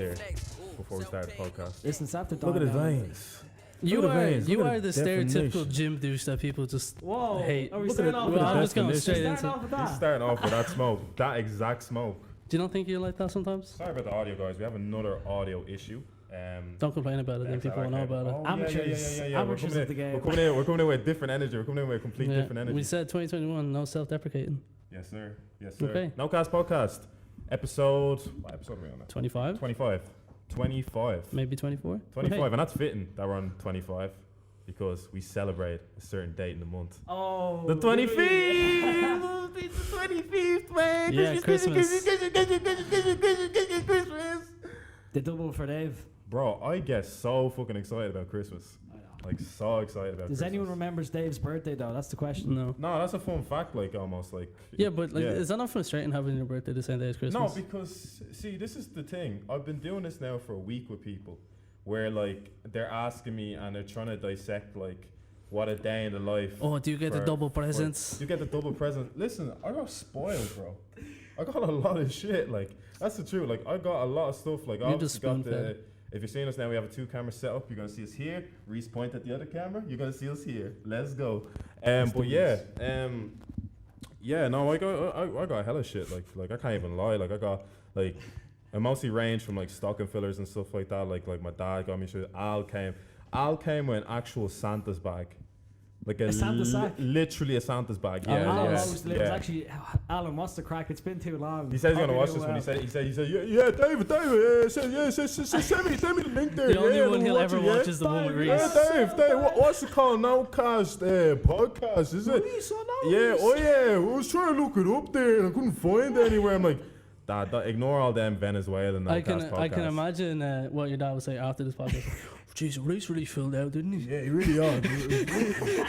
there before we started the podcast. Listen, it's after Look at his veins. You are the definition. stereotypical gym douche that people just Whoa, hate. are we Look starting at off it, with look at I'm the just going definition. straight Starting into. off with He's that? starting off with that smoke, that exact smoke. Do you not think you like that sometimes? Sorry about the audio, guys. We have another audio issue. Don't complain about it, then people will know about it. Oh, Amateurs. Amateurs of the game. We're coming in with different energy. We're coming in with a complete different energy. We said 2021, no self-deprecating. Yes, sir. Yes, sir. Okay. No Cast Podcast. Episode. What episode are we on now? 25? 25. Maybe 24? 25. Okay. And that's fitting that we're on 25 because we celebrate a certain date in the month. Oh. The 25th! It's the 25th, man! Yeah, Christmas. Christmas! The double for Dave. Bro, I get so fucking excited about Christmas. I know. Like, so excited about Does Christmas. anyone remembers Dave's birthday though? That's the question. No. No, that's a fun fact, like, almost, like... Yeah, but like, is that not frustrating having your birthday the same day as Christmas? No, because, see, this is the thing. I've been doing this now for a week with people where, like, they're asking me and they're trying to dissect, like, what a day in the life. Oh, do you get the double presents? You get the double present. Listen, I got spoiled, bro. I got a lot of shit, like, that's the truth. Like, I got a lot of stuff, like, I just got the... spoon-fed. If you're seeing us now, we have a 2-camera setup. You're gonna see us here. Rhys point at the other camera. You're gonna see us here. Let's go. But yeah, no, I got hella shit. Like I can't even lie. Like I got like, I mostly range from like stocking fillers and stuff like that. Like my dad got me shit. Al came with an actual Santa's bag. Like A Santa's sack? Literally a Santa's bag. Yeah, Alan yeah, was actually, Alan, what's the crack? It's been too long. He said he's gonna watch this one. He said, yeah, David, send me the link there. The only one he'll ever watch is the one with Rhys. Yeah, Dave, what's it called? No Cast podcast, is it? Yeah, oh yeah, I was trying to look it up there and I couldn't find it anywhere. I'm like, Dad, ignore all them Venezuelan no Cast podcasts. I can imagine what your dad would say after this podcast. Jeez, Rhys really filled out, didn't he? Yeah, he really are. He's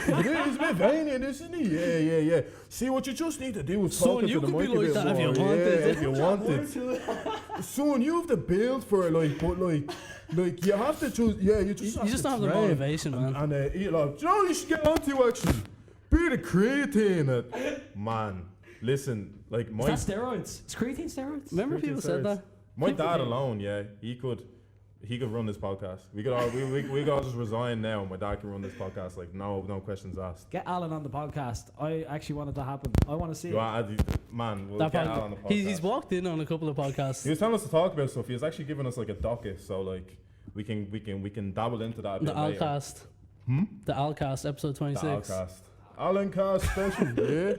a bit vain, isn't he? Yeah. See, what you just need to do is talk to the mic a bit more. If you wanted. Son, you have to build for it, like, but like you have to choose. Yeah, you just don't have the motivation, man. And you know, you should get onto actually. Be the creatine, man. Listen, like Is that steroids? It's creatine steroids? Remember people said that? My dad alone, yeah, he could run this podcast. We could all just resign now and my dad can run this podcast, like no questions asked. Get Alan on the podcast. I actually wanted to happen. I want to see it. Man, we'll get Alan on the podcast. He's walked in on a couple of podcasts. He was telling us to talk about stuff. He was actually giving us like a docket, so like we can dabble into that a bit later. Alcast. The Alcast, episode 26. The Alcast. Alan Cast special, yeah.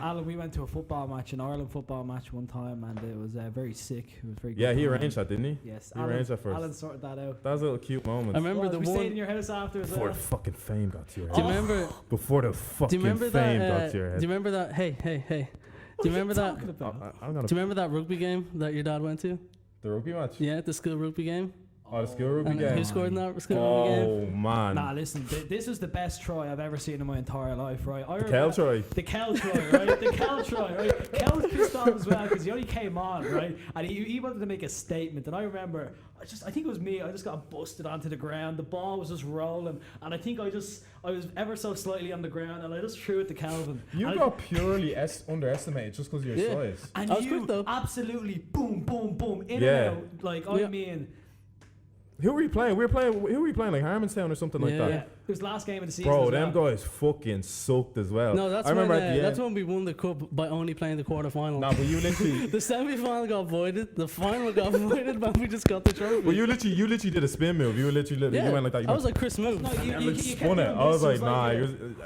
Alan, we went to a football match, an Ireland football match one time, and it was very sick. It was very good. Yeah, he arranged that, didn't he? Yes, he arranged that first. Alan sorted that out. That was a little cute moment. I remember we stayed in your house after as before well. the fucking fame got to your head. Do you remember? Before the fucking fame got to your head. Do you remember that? Hey. Do you remember that? Talking about? Do you remember that rugby game that your dad went to? The rugby match? Yeah, the school rugby game. Oh, the school rugby And game. who scored in that school rugby game? Oh man. Nah, listen, this is the best try I've ever seen in my entire life, right? The Kel try. The Kel try, right? The Kel try, right? Kel was pissed off as well because he only came on, right? And he wanted to make a statement. And I remember, I think it was me, I just got busted onto the ground. The ball was just rolling. And I think I was ever so slightly on the ground and I just threw it to Calvin. You got purely underestimated just because of your size. And I was you quick, though. absolutely boom, in and out. Like, I mean... Who were you playing? Who were you playing? Like Harmonstown or something like that? Yeah, it was the last game of the season. Bro, as them well. guys fucking sucked as well. No, that's when we won the cup by only playing the quarterfinal. Nah, but you literally the semi-final got voided. The final got voided, but we just got the trophy. Well, you literally did a spin move. You literally you went like that. I was like Chris Move. No, you spun it. I was like, nah.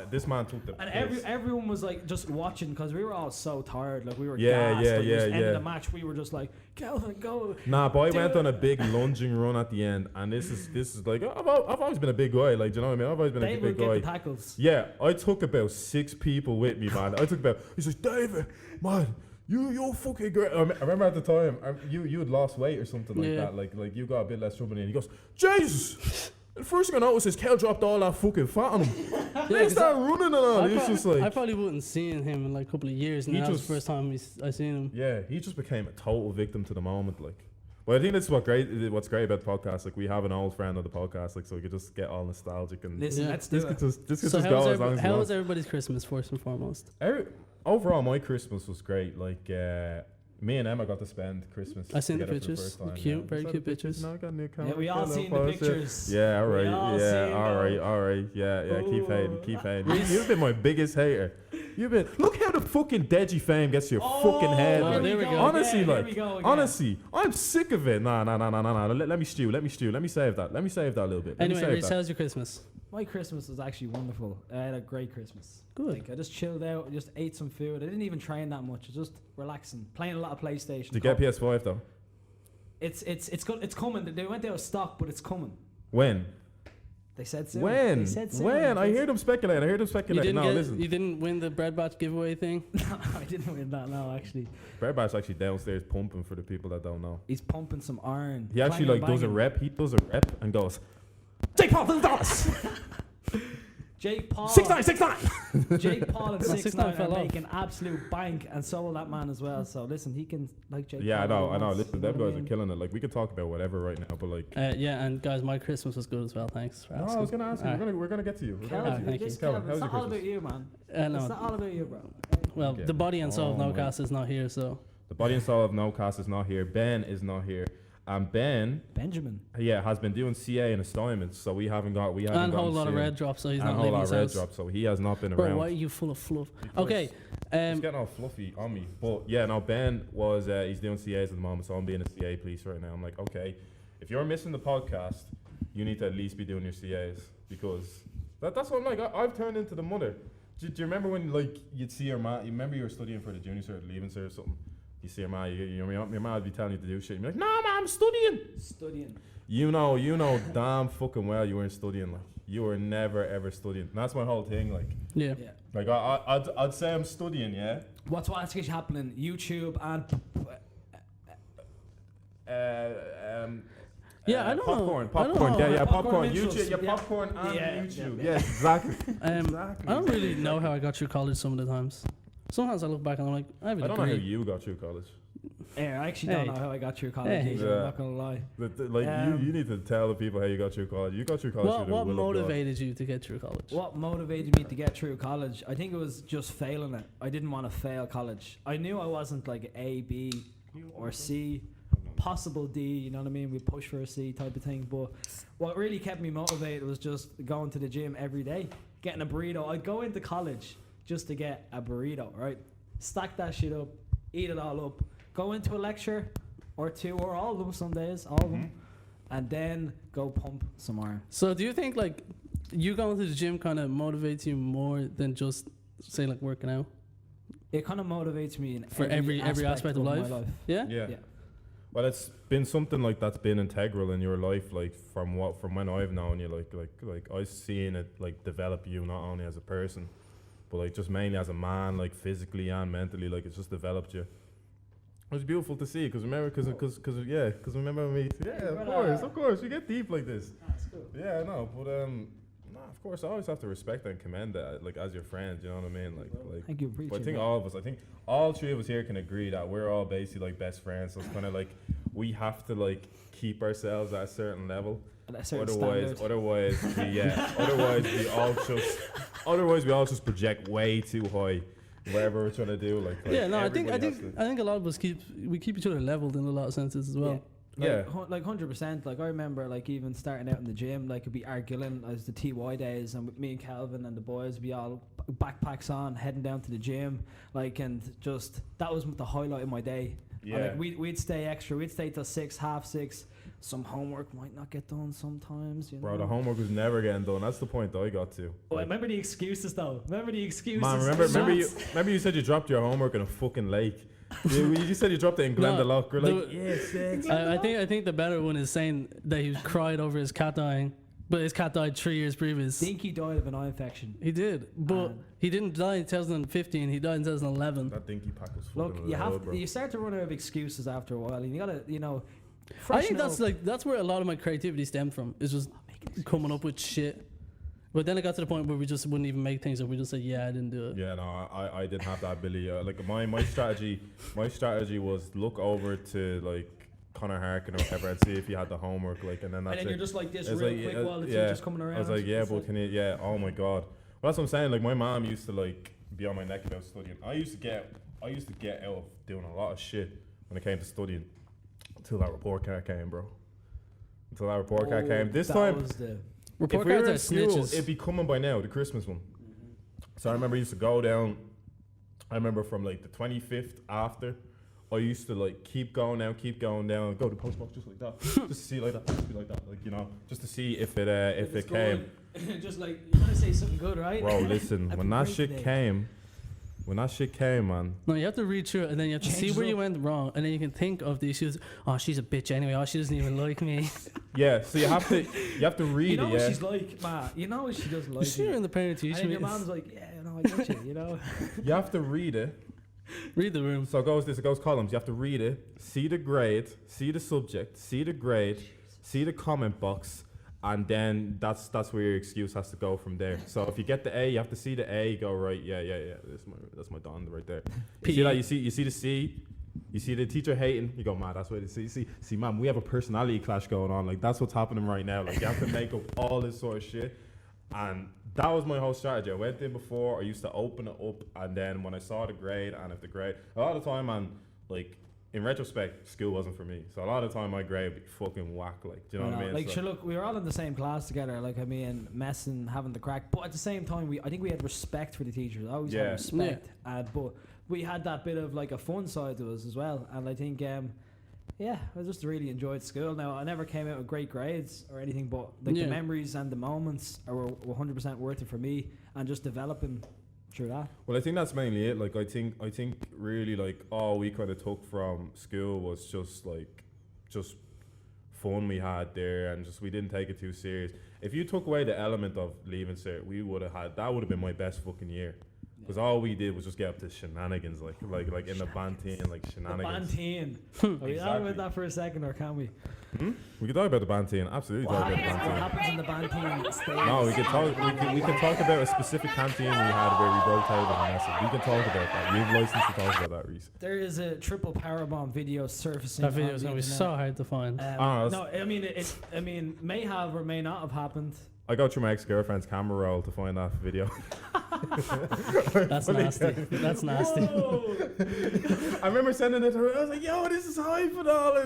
This man took the. And everyone was like just watching because we were all so tired. Like we were gassed. End of the match, we were just like, Calvin, go. Nah, but I went on a big lunging run at the end, and this is like I've always been a big guy. Like, do you know what I mean? I've always been a big guy. The tackles. Yeah, I took about 6 people with me, man. He's like, David, man, you're fucking great. I remember at the time, you had lost weight or something like that. Like you got a bit less trouble, and he goes, Jesus. The first thing I noticed is Kel dropped all that fucking fat on him. They start running and all. It's just like I probably wouldn't seen him in like a couple of years, and that was the first time I seen him. Yeah, he just became a total victim to the moment, like. Well, I think that's what's great about the podcast. Like, we have an old friend on the podcast, like, so we could just get all nostalgic and listen. Let's do it. So how was everybody's Christmas first and foremost? Overall, my Christmas was great. Like, Me and Emma got to spend Christmas I seen the together for pictures. first time, Cute, yeah. very Saw cute the pictures. No, I got a new camera. Yeah, we all Got a seen little the photos there. pictures. Yeah, all We right. all Yeah, seen all right, them. all right. Yeah, keep hating, keep hating. Ooh. You've been my biggest hater. You've been. Look how the fucking Deji fame gets to your fucking head. Oh, like. there we go. Honestly, again, like, here we go again. honestly, I'm sick of it. Nah. Let me stew. Let me save that. Let me save that a little bit. Let me Anyway, save Rhys, that. how's your Christmas? My Christmas was actually wonderful. I had a great Christmas. Good. Like, I just chilled out, just ate some food. I didn't even train that much. Just relaxing, playing a lot of PlayStation. Did you get PS5 though? It's coming. They went out of stock, but it's coming. When? They said soon. When? They said soon. When? I hear them speculate. Listen. You didn't win the bread batch giveaway thing? No, I didn't win that. No, actually, Brad Bat's actually downstairs pumping for the people that don't know. he's pumping some iron. He actually Clanging, like does a banging. rep. He does a rep and goes, Jake Paul does this. Jake Paul. 6'9". Jake Paul and 6'9" 6'9" are fell off. making absolute bank, and so will that man as well. So listen, he can like Jake. Yeah, Paul I know. once, Listen, you them know what I guys are mean? killing it. Like we could talk about whatever right now, but like. Yeah, and guys, my Christmas was good as well. Thanks for No, asking. I was gonna ask you. Alright. We're gonna get to you. We're gonna Kelvin, get to you. thank you. this Kelvin, Kelvin, it's how's not your all about Christmas? you, man. No, It's not all about you, bro. well, Okay. the body and soul of Oh my- Nocast is not here, so The body and soul of Nocast is not here. Ben is not here. And Ben, Benjamin. has been doing CA and assignments, so we haven't and a gotten whole lot of CA. red drops, so he's And a not whole leaving lot his of red house. drops, so he has not been Bro, around. why are you full of fluff? Because Okay, He's getting all fluffy on me. But yeah, no, Ben was, he's doing CAs at the moment, so I'm being a CA police right now. I'm like, okay, if you're missing the podcast, you need to at least be doing your CAs, because that's what I'm like. I've turned into the mother. Do you remember when like you'd see your ma? You remember you were studying for the junior cert, leaving cert or something? You see your ma, your ma would be telling you to do shit. You're like, no, ma, I'm studying. Studying. You know damn fucking well you weren't studying. Like you were never ever studying. And that's my whole thing. Like, yeah. Yeah. like I'd say I'm studying, yeah. What's actually happening? YouTube and Yeah, I don't know. popcorn. I don't know. Yeah, Popcorn popcorn. minstrels, YouTube, yeah, yeah. popcorn and Yeah, YouTube. yeah. Yes, exactly. I don't really know how I got through college some of the times. Sometimes I look back and I'm like, I have a I don't know how degree. you got through college. Yeah, I actually don't Hey. know how I got through college. Hey. either, Yeah. I'm not gonna lie. Like Um, you need to tell the people how you got through college. You got through college. What through the will of God. motivated you to get through college? What motivated me to get through college? I think it was just failing it. I didn't want to fail college. I knew I wasn't like A, B, or C, possible D. You know what I mean? We push for a C type of thing. But what really kept me motivated was just going to the gym every day, getting a burrito. I'd go into college just to get a burrito, right? Stack that shit up, eat it all up, go into a lecture or two or all of them some days, all of them, and then go pump some iron. So do you think like you going to the gym kind of motivates you more than just say like working out? It kind of motivates me in For every aspect of my life? Yeah? Yeah. Yeah. Well, it's been something like that's been integral in your life, like from when I've known you, like I've seen it like develop you not only as a person, but like just mainly as a man, like physically and mentally, like it's just developed you. It was beautiful to see, because remember when we, of course, we get deep like this. That's cool. Yeah, no, but no, of course, I always have to respect and commend that, like as your friend, you know what I mean, like. Thank you, But I preacher. think all three of us here can agree that we're all basically like best friends. So it's kind of like we have to like keep ourselves at a certain level. At a certain Otherwise, standard. otherwise we all just project way too high, whatever we're trying to do. Like Yeah, no, I think everybody has to- a lot of us keep each other leveled in a lot of senses as well. Yeah. Like 100%. Like I remember, like even starting out in the gym, like it'd be arguing as the TY days, and with me and Calvin and the boys, would be all backpacks on, heading down to the gym, like, and just that was the highlight of my day. And, Yeah. like we'd stay extra. We'd stay till 6, 5:30. Some homework might not get done sometimes. You know? Bro, the homework was never getting done. That's the point that I got to. Oh, remember the excuses though. Remember the excuses. Man, remember you said you dropped your homework in a fucking lake. you said you dropped it in Glendalough. We're like, yes. I think the better one is saying that he cried over his cat dying, but his cat died 3 years previous. Dinky died of an eye infection. He did, but he didn't die in 2015. He died in 2011. That dinky pack was Look, fucking bro. you start to run out of excuses after a while, and you gotta, I freshen think up. that's where a lot of my creativity stemmed from. Is just coming up with shit. But then it got to the point where we just wouldn't even make things up. We just said, "Yeah, I didn't do it." Yeah, no, I didn't have that ability. Like my strategy was look over to like Connor Harkin or whatever and see if he had the homework, like, and then that's And then it. you're just like this It's real like, quick while the yeah. teacher's coming around. I was like, yeah, It's but can you? Yeah, oh my god. Well, that's what I'm saying. Like my mom used to like be on my neck about studying. I used to get out of doing a lot of shit when it came to studying until that report card came, bro. Until that report card came. This time, was the Report if we were cards in are school, snitches. it'd be coming by now, the Christmas one. So I remember I used to go down. I remember from like the 25th after, I used to like keep going down, go to post box just like that, just to see like that, just be like that, like, you know, just to see if it came. Just like you want to say something good, right? Bro, listen, Happy when that birthday. shit came, man. No, you have to read through it and then you have to see Changes where you up. went wrong, and then you can think of the issues. Oh, she's a bitch anyway. Oh, she doesn't even like me. Yeah, so you have to read You know it, what yeah. she's like, Ma. You know what she doesn't You like. see her in the parent And teacher then your meetings. mom's like, yeah, you know, I get you. You know. You have to read it. Read the room. So it goes columns. You have to read it, see the grade, see the subject, see the grade, see the comment box, and then that's where your excuse has to go from there. So if you get the A, you have to see the A, go right, yeah. That's my Don right there. You see that? You see the C, you see the teacher hating. You go, man, that's what it is. See, man, we have a personality clash going on. Like that's what's happening right now. Like you have to make up all this sort of shit, and that was my whole strategy. I went in before, I used to open it up, and then when I saw the grade, and if the grade, a lot of the time, man, like, in retrospect, school wasn't for me. So a lot of the time, my grade would be fucking whack, like, do you know what I mean? Like, So- sure, look, we were all in the same class together, like, I mean, messing, having the crack, but at the same time, I think we had respect for the teachers. I always Yeah. had respect, but we had that bit of, like, a fun side to us as well, and I think, yeah, I just really enjoyed school. Now, I never came out with great grades or anything, but like Yeah. the memories and the moments were 100% worth it for me, and just developing through that. Well, I think that's mainly it. Like, I think really, like, all we kind of took from school was just fun we had there, and just we didn't take it too serious. If you took away the element of leaving cert, that would have been my best fucking year. Because all we did was just get up to shenanigans, like in the Banteen, like The shenanigans. Banteen. Are we talking Exactly. about that for a second, or can we? We could talk about the Banteen, absolutely talk about the What Banteen. happens in the Banteen stays? No, we can talk about a specific canteen we had where we broke tables and messed. We can talk about that. You have license to talk about that, Rhys. There is a triple powerbomb video surfacing. That video on is the gonna be internet. so hard to find. No, I mean it may have or may not have happened. I go through my ex-girlfriend's camera roll to find that video. That's nasty. That's nasty. I remember sending it to her. I was like, "Yo, this is hype and all."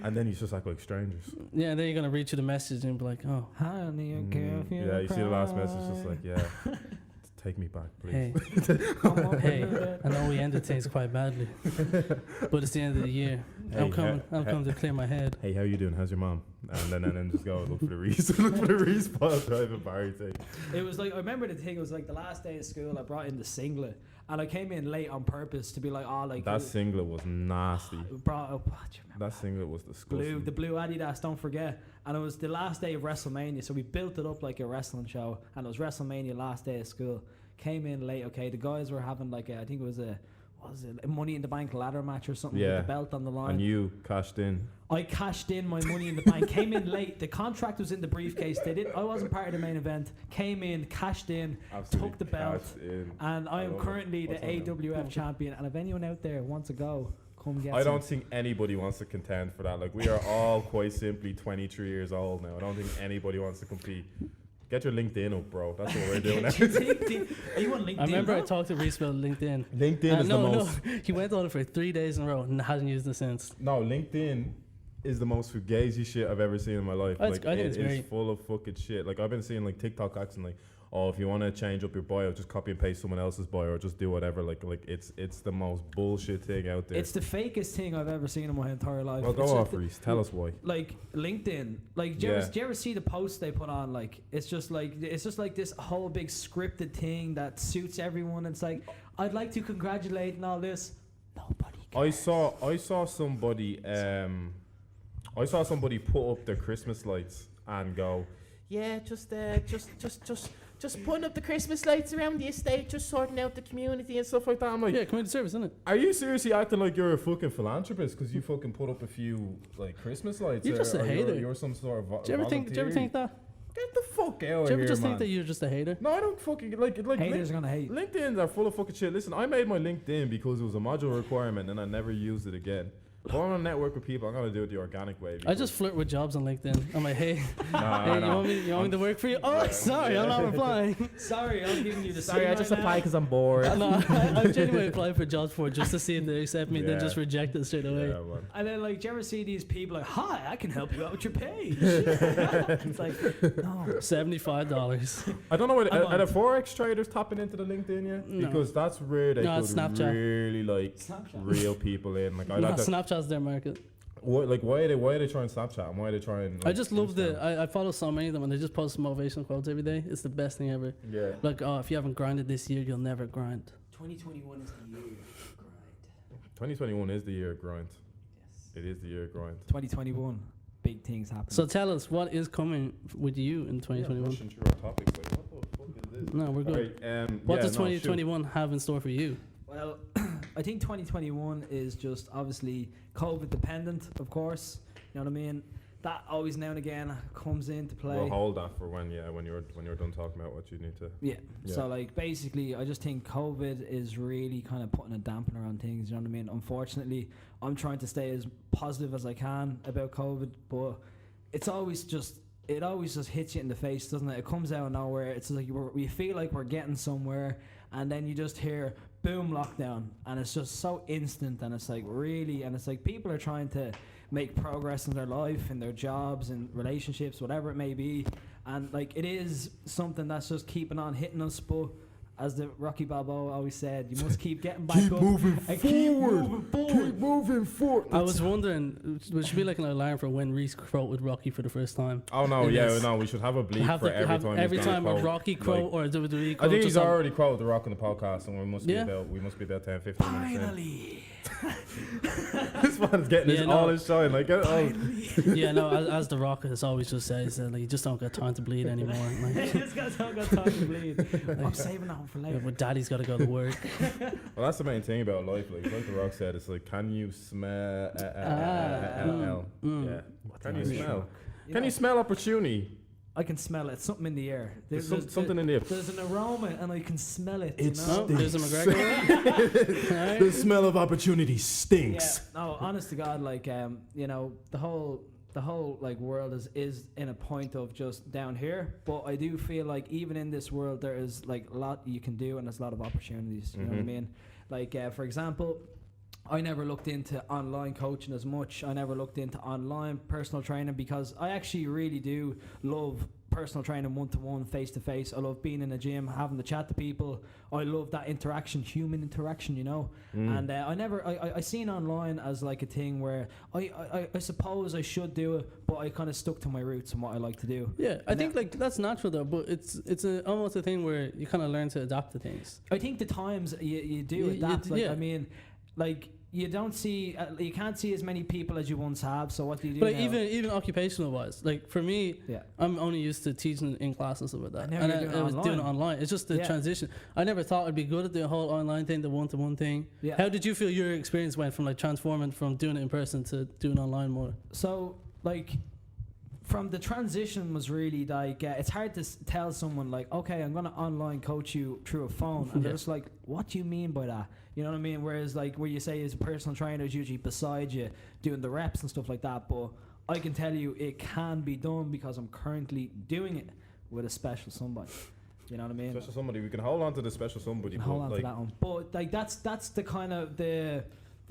And then you just act like strangers. Yeah, then you're gonna read you the message and be like, oh, Honey, I care if Yeah, you see the last message, just like, yeah, take me back, please. hey, hey, I know we ended things quite badly, but it's the end of the year. I'm coming to clear my head. Hey, how you doing? How's your mom? And then just go look for the Rhys, look for the Rhys bus driving Barry thing. It was like, I remember the thing, it was like the last day of school, I brought in the singlet, and I came in late on purpose to be like, oh, like. That singlet was nasty. Brought up, what do you remember? That singlet was disgusting. The blue Adidas, don't forget. And it was the last day of WrestleMania, so we built it up like a wrestling show, and it was WrestleMania last day of school. Came in late, okay, the guys were having like I think it was a Money in the Bank ladder match or something Yeah. with the belt on the line. And you cashed in. I cashed in my Money in the Bank, came in late, the contract was in the briefcase, I wasn't part of the main event, came in, cashed in, Absolutely took the belt, cashed in. and I am love it. currently the What's her name? AWF champion, and if anyone out there wants to go, come get I some. don't think anybody wants to contend for that. Like, we are all quite simply 23 years old now. I don't think anybody wants to compete. Get your LinkedIn up, bro. That's what we're doing now. Are you on LinkedIn? I remember I bro? talked to Rhys about LinkedIn. LinkedIn is the most. No, he went on it for 3 days in a row and hasn't used it since. No, LinkedIn is the most fugazi shit I've ever seen in my life. I Like, think it it's is very- full of fucking shit. Like, I've been seeing like TikTok acts and like, oh, if you want to change up your bio, just copy and paste someone else's bio or just do whatever. Like it's the most bullshit thing out there. It's the fakest thing I've ever seen in my entire life. Well, It's go just off, the- Rhys. Tell us why. Like LinkedIn, like do you ever see the posts they put on? Like it's just like this whole big scripted thing that suits everyone. It's like, I'd like to congratulate and all this. Nobody cares. I saw somebody put up their Christmas lights and go, yeah, just putting up the Christmas lights around the estate, just sorting out the community and stuff like that. I'm like, Yeah, community service, isn't it? are you seriously acting like you're a fucking philanthropist because you fucking put up a few like Christmas lights? You're just a hater. You're some sort of Do you ever think that? Get the fuck out Do you of ever here, just man. think that you're just a hater? No, I don't fucking like Haters are gonna hate. LinkedIn's are full of fucking shit. Listen, I made my LinkedIn because it was a module requirement and I never used it again. If I want to network with people, I'm gonna do it the organic way. I just flirt with jobs on LinkedIn. I'm like, hey, Nah, hey, nah. you want me to work for you? Oh, sorry, I'm not replying. Sorry, I'm giving you the Sorry, I just applied because I'm bored. No, I've genuinely applied for jobs for just to see if they accept me, then Yeah. just reject it straight away. Yeah, man. And then, like, do you ever see these people like, hi, I can help you out with your page? It's like, no. $75. I don't know. I'm Are the on. Forex traders tapping into the LinkedIn yet? No. Because that's where they No, it's could Snapchat. really like Snapchat. real people in. Like, I'd No, have to, Snapchat's their market. why are they trying Snapchat and why are they trying? I just love I follow so many of them and they just post motivational quotes every day. It's the best thing ever. Yeah. Like, oh, if you haven't grinded this year, you'll never grind. 2021 is the year of grind. 2021 is the year of grind. Yes. It is the year of grind. 2021, big things happen. So tell us, what is coming with you in 2021? Rushing through our topics, like, what the fuck is this? No, we're good. Alright, What yeah, does no, 2021 have in store for you? Well, I think 2021 is just obviously COVID dependent, of course. You know what I mean? That always now and again comes into shoot. play. We'll hold that for when you're done talking about what you need to. Yeah. Yeah. So like basically, I just think COVID is really kind of putting a dampener on things. You know what I mean? Unfortunately, I'm trying to stay as positive as I can about COVID, but it always just hits you in the face, doesn't it? It comes out of nowhere. It's like we feel like we're getting somewhere, and then you just hear boom, lockdown, and it's just so instant, and it's like really, and it's like people are trying to make progress in their life, in their jobs, in relationships, whatever it may be, and like it is something that's just keeping on hitting us, but as the Rocky Balboa always said, you must keep getting back Keep up moving and forward. keep moving forward. Keep moving forward. I was wondering, it should be like an alarm for when Rhys quoted Rocky for the first time. Oh no, It yeah, is. no, we should have a bleep for every time. every he's gonna time a quote, Rocky quote like- or a WWE quote. I think just he's have- already quoted The Rock on the podcast, and we must Yeah. be about 10, 15 minutes in. Finally. This man's getting Yeah, his no. all his shine. Like, get it all. Yeah, no, as The Rock has always just says, like, you just don't got time to bleed anymore. Like, This guy's not got time to bleed. I'm saving that one for yeah, later. but daddy's got to go to work. Well, that's the main thing about life. Like The Rock said, it's like, can you smell? Yeah. Can you smell? Can you smell opportunity? I can smell it. It's something in the air. There's something in the air. There's an aroma, and I can smell it. It's- you know? Oh, there's a McGregor. Alright. The smell of opportunity Yeah. stinks. No, honest to God, like you know, the whole like world is in a point of just down here. But I do feel like even in this world, there is like a lot you can do, and there's a lot of opportunities. You know what I Mhm. mean? Like for example, I never looked into online coaching as much. I never looked into online personal training because I actually really do love personal training one-to-one, face-to-face. I love being in a gym, having to chat to people. I love that interaction, human interaction, you know. And I seen online as like a thing where I suppose I should do it, but I kind of stuck to my roots and what I like to do. Yeah, I think like that's natural though, but it's almost a thing where you kind of learn to adapt to things. I think the times you do You- adapt. Like yeah. I mean, like you don't see, you can't see as many people as you once have. So what do you do? But now? even occupational wise, like for me, Yeah. I'm only used to teaching in class and stuff like that. And now And you're doing I was doing it online. online. It's just the Yeah. transition. I never thought I'd be good at the whole online thing, the one-to-one thing. Yeah. How did you feel your experience went from like transforming from doing it in person to doing online more? So like from the transition was really like it's hard to tell someone like, okay, I'm gonna online coach you through a phone, and they're Yeah. just like, what do you mean by that? You know what I mean? Whereas like where you say is a personal trainer is usually beside you doing the reps and stuff like that, but I can tell you it can be done because I'm currently doing it with a special somebody. You know what I mean? Special somebody. We can hold on to the special somebody. And hold but, on like, to that one. But like that's the kind of the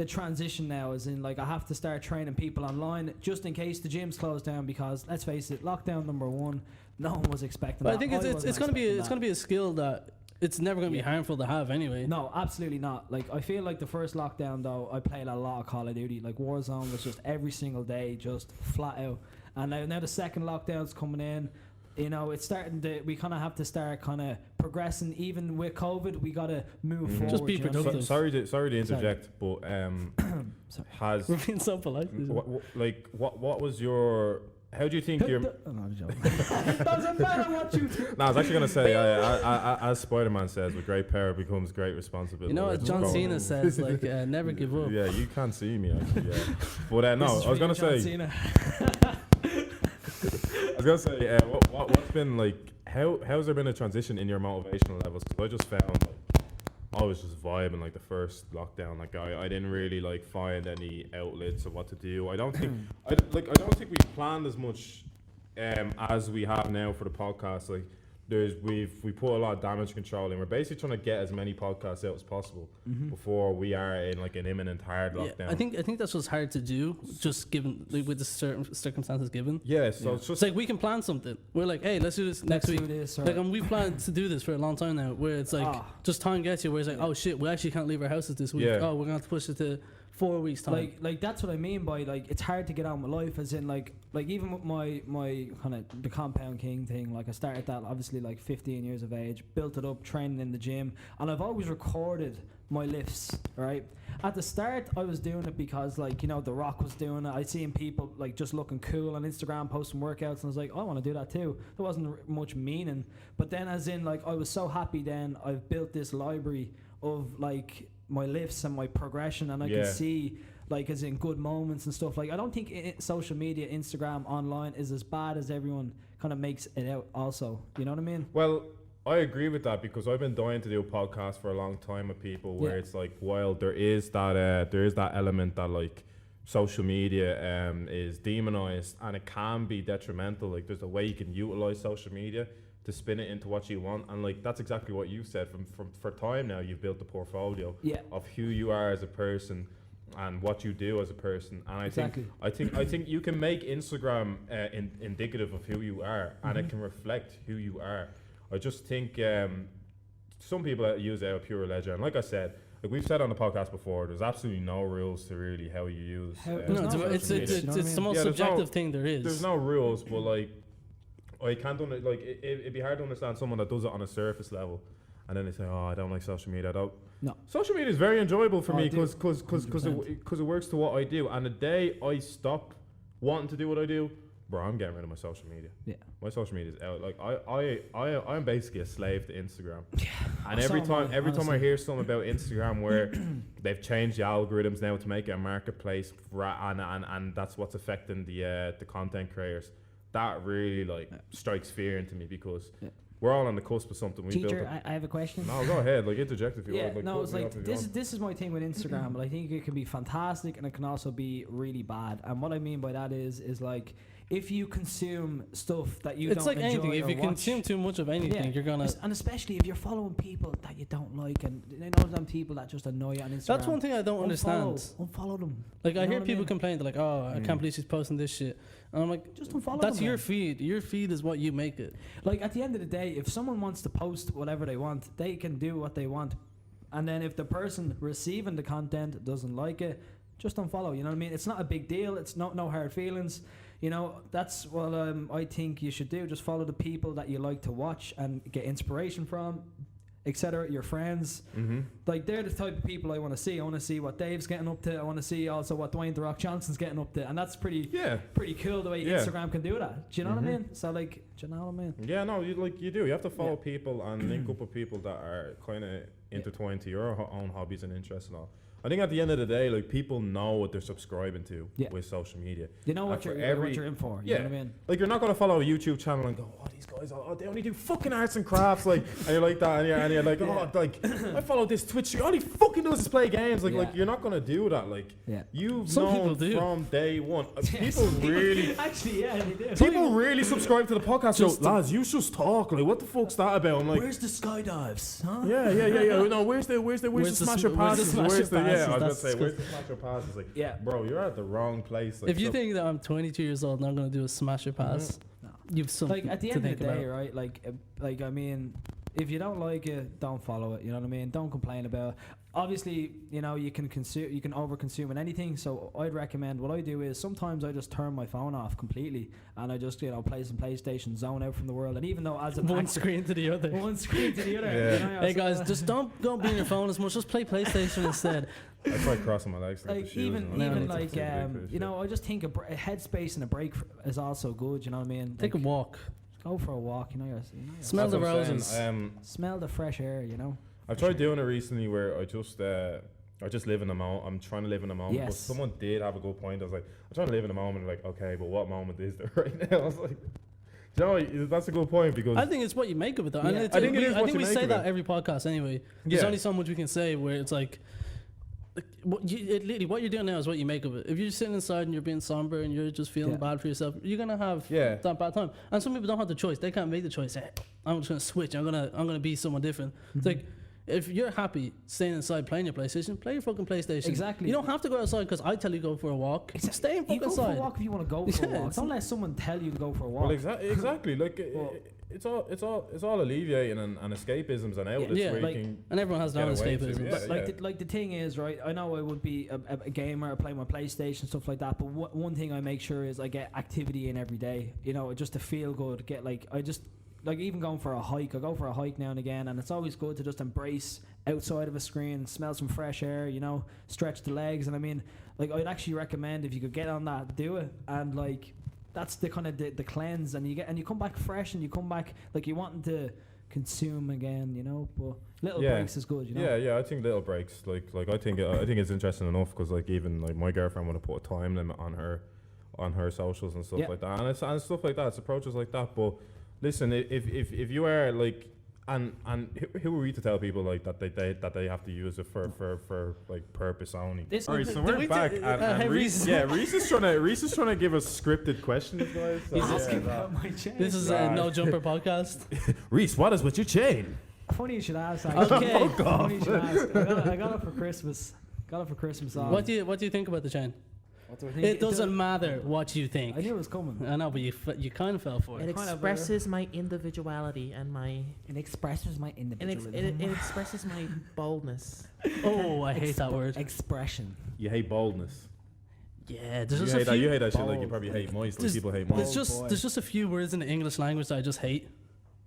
transition now, is in like I have to start training people online just in case the gym's closed down, because let's face it, lockdown number one, no one was expecting But that. I think it's wasn't gonna be expecting it's that. gonna be a skill that it's never gonna be Yeah. harmful to have anyway. No, absolutely not. Like I feel like the first lockdown though, I played a lot of Call of Duty. Like Warzone was just every single day, just flat out. And now the second lockdown's coming in. You know, it's starting to. We kind of have to start kind of progressing. Even with COVID, we gotta move Mhm. forward. Just be you know what I mean? productive. sorry to interject, but Sorry. has We're being so polite. what was your? How do you think your? Oh, no, I'm joking. Doesn't matter what you do. No, I was actually gonna say, as Spider-Man says, with great power becomes great responsibility. You know what Just John go- Cena says, like never give up. Yeah, you can't see me actually. Yeah, but no, This is I was for you, gonna John say, Cena. wwhat's been like? How's there been a transition in your motivational levels? Because I just found, like, was just vibing like the first lockdown. Like I didn't really like find any outlets of what to do. I don't think I don't think we planned as much as we have now for the podcast. Like we put a lot of damage control in. We're basically trying to get as many podcasts out as possible before we are in like an imminent hard lockdown. I think that's what's hard to do, just given like, with the certain circumstances given. Yeah, so it's It's like we can plan something. We're like, hey, let's do this next week. Like, and we planned to do this for a long time now. Where it's like just time gets you. Where it's like, oh shit, we actually can't leave our houses this week. Yeah. Oh, we're gonna have to push it to 4 weeks time. Like that's what I mean by like it's hard to get on with life, as in like even with my kind of the Compound King thing. Like I started that obviously like 15 years of age, built it up, training in the gym, and I've always recorded my lifts. Right at the start, I was doing it because like The Rock was doing it. I seen people like just looking cool on Instagram posting workouts, and I was like, I want to do that too. There wasn't much meaning, but then as in like I was so happy. Then I've built this library of like my lifts and my progression, and I can see like as in good moments and stuff. Like I don't think social media, Instagram, online is as bad as everyone kind of makes it out also. You know what I mean? Well, I agree with that because I've been dying to do a podcast for a long time with people where it's like, while there is that element that like social media is demonized and it can be detrimental. Like there's a way you can utilize social media to spin it into what you want, and like that's exactly what you said. From for time now, you've built a portfolio of who you are as a person and what you do as a person. And I think you can make Instagram indicative of who you are, and it can reflect who you are. I just think some people use it out of pure ledger, and like I said, like we've said on the podcast before, there's absolutely no rules to really how you use. It's the most subjective thing there is. There's no rules, but like. I can't it'd be hard to understand someone that does it on a surface level, and then they say, "Oh, I don't like social media." No. Social media is very enjoyable for me because it works to what I do. And the day I stop wanting to do what I do, bro, I'm getting rid of my social media. Yeah, my social media is out. Like I'm basically a slave to Instagram. Yeah. And every time I hear something about Instagram where they've changed the algorithms now to make it a marketplace, and that's what's affecting the content creators. That really strikes fear into me because we're all on the cusp of something. Teacher, I have a question. No, go ahead. Like interject if you want. No, it's like this is my thing with Instagram. But I think it can be fantastic and it can also be really bad. And what I mean by that is like if you consume stuff that you don't enjoy. It's like anything. If you consume too much of anything, you're gonna. And especially if you're following people that you don't like, and you know them people that just annoy you on Instagram. That's one thing I don't understand. Unfollow them. Like I hear people complain, they're like, "Oh, I can't believe she's posting this shit," and I'm like, "Just unfollow." That's your feed. Your feed is what you make it. Like at the end of the day, if someone wants to post whatever they want, they can do what they want, and then if the person receiving the content doesn't like it, just unfollow. You know what I mean? It's not a big deal. It's no hard feelings. You know, that's what I think you should do. Just follow the people that you like to watch and get inspiration from, etc. Your friends. Like, they're the type of people I want to see. I want to see what Dave's getting up to. I want to see also what Dwayne "The Rock" Johnson's getting up to. And that's pretty cool the way Instagram can do that. Do you know what I mean? So, like, do you know what I mean? Yeah, no, you do. You have to follow people and link up with people that are kind of intertwined to your own hobbies and interests and all. I think at the end of the day, like, people know what they're subscribing to with social media. You know what you're in for. You know what I mean? Like, you're not gonna follow a YouTube channel and go, "Oh, these guys, they only do fucking arts and crafts," like, and you're like that, and you're like, "Oh, like, I follow this Twitch. All he fucking does is play games." Like, you're not gonna do that. Like, you've known from day one. People really, actually, they do. People really subscribe to the podcast. So, lads, you just talk. Like, what the fuck's that about? I'm like, where's the skydives? Huh? Yeah. No, where's the smasher passes? Where's the I was gonna say, where's the smasher pass? It's like, bro, you're at the wrong place. Like, if you think that I'm 22 years old and I'm gonna do a smasher pass, you've something like at the end of the day, right? Like I mean, if you don't like it, don't follow it. You know what I mean? Don't complain about it. Obviously, you know, you can overconsume in anything. So I'd recommend, what I do is sometimes I just turn my phone off completely and I just, play some PlayStation, zone out from the world. And even though as a one screen to the other. You know, hey guys, just don't be on your phone as much. Just play PlayStation instead. I try crossing my legs. Like even like you know, I just think a headspace and a break is also good. You know what I mean? Take a walk. Go for a walk. You know, smell the roses. Smell the fresh air. You know. I've tried doing it recently where I just live in the moment. I'm trying to live in the moment. Yes. But someone did have a good point. I was like, I'm trying to live in the moment. Like, okay, but what moment is there right now? I was like, That's a good point because I think it's what you make of it, though. Yeah. And I think it is I what think you we make say of that it. every podcast anyway. There's Yeah. only so much we can say where it's like, literally what you're doing now is what you make of it. If you're sitting inside and you're being somber and you're just feeling bad for yourself, you're gonna have that bad time. And some people don't have the choice; they can't make the choice. Hey, I'm just gonna switch. I'm gonna be someone different. It's like, if you're happy staying inside playing your PlayStation, play your fucking PlayStation. Exactly. You don't have to go outside because I tell you go for a walk. Stay fucking You go inside. for a walk if you want to go for a walk. Don't let someone tell you to go for a walk. Well, exactly. Like it's all alleviating and escapisms and outlets where like, you can. and everyone has their own get away to, escapisms. Like the thing is, right, I know I would be a gamer, I play my PlayStation, stuff like that, but one thing I make sure is I get activity in every day, you know, just to feel good, get like, I just, like even going for a hike, I go for a hike now and again, and it's always good to just embrace outside of a screen, smell some fresh air, you know, stretch the legs, and I mean, like, I'd actually recommend if you could get on that, do it, and like, that's the kind of the cleanse, and you come back fresh, and you come back like you wanting to consume again, you know. But little breaks is good, you know. Yeah. I think little breaks, like I think it's interesting enough because like even like my girlfriend want to put a time limit on her socials and stuff like that, and stuff like that. It's approaches like that. But listen, if you are like. And who are we to tell people like that they have to use it for like purpose only? Alright, so we're back. And Rhys is trying to give us scripted questions, guys. So He's asking about my chain. This is a No Jumper podcast. Rhys, what is with your chain? Funny you should ask. Actually. Okay. Funny you should ask. I got it for Christmas. What do you think about the chain? What do I think? It doesn't matter what you think. I knew it was coming. I know, but you kind of fell for It it. expresses my individuality and my. It expresses my individualism. It expresses my boldness. Oh, I hate that word. Expression. You hate boldness. Yeah, there's You just a hate few. you hate that shit like you probably hate moist. Like people hate moist. There's just a few words in the English language that I just hate.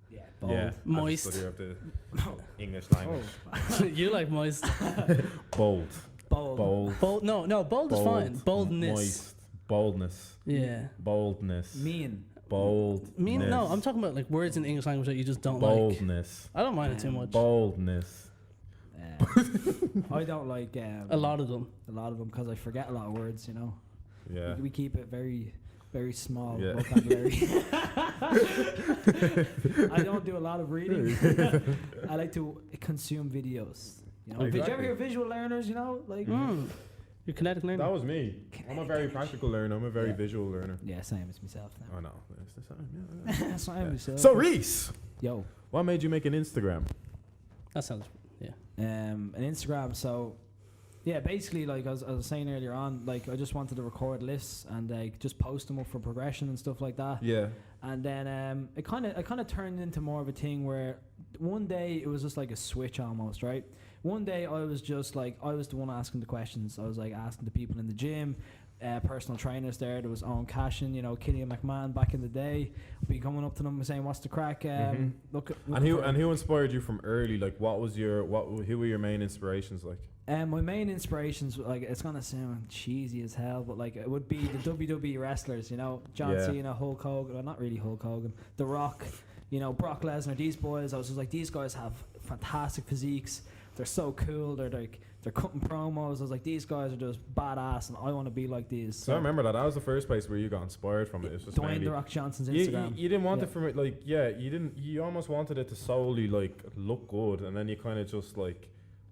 Yeah. Yeah. Moist. I just study up the English language. You like moist. Bold. Bold. No, bold is fine. Boldness. Moist. Boldness. Yeah. Boldness. Mean. Bold. No, I'm talking about like words in the English language that you just don't Boldness. like. I don't mind it too much. Boldness. I don't like a lot of them. A lot of them because I forget a lot of words. You know. Yeah. We keep it very, very small vocabulary. I don't do a lot of reading. I like to consume videos. You know, Exactly. did you ever hear visual learners? You know, like You're kinetic learner. That was me. I'm a very practical learner. I'm a very visual learner. yeah, same as myself now. I know. It's the same. Same myself. So Rhys, Yo, what made you make an Instagram? That sounds. Yeah. an Instagram. So, yeah, basically, like I was saying earlier on, like I just wanted to record lists and like just post them up for progression and stuff like that. Yeah. And then it kind of turned into more of a thing where one day it was just like a switch almost, right? One day I was just like, I was the one asking the questions. I was like asking the people in the gym, personal trainers there. There was Owen Cashin, you know, Killian McMahon back in the day. Be coming up to them and saying, "What's the crack?" And who inspired you from early? Like, who were your main inspirations? Like, my main inspirations, like it's gonna sound cheesy as hell, but like it would be the WWE wrestlers, you know, John Cena, Hulk Hogan. Well, not really Hulk Hogan, The Rock, you know, Brock Lesnar. These boys, I was just like, these guys have fantastic physiques. They're so cool. They're cutting promos. I was like, these guys are just badass, and I want to be like these. So I remember that was the first place where you got inspired from it. It's just Dwayne The Rock Johnson's Instagram. You didn't want it from it, like, you didn't. You almost wanted it to solely like look good, and then you kind of just like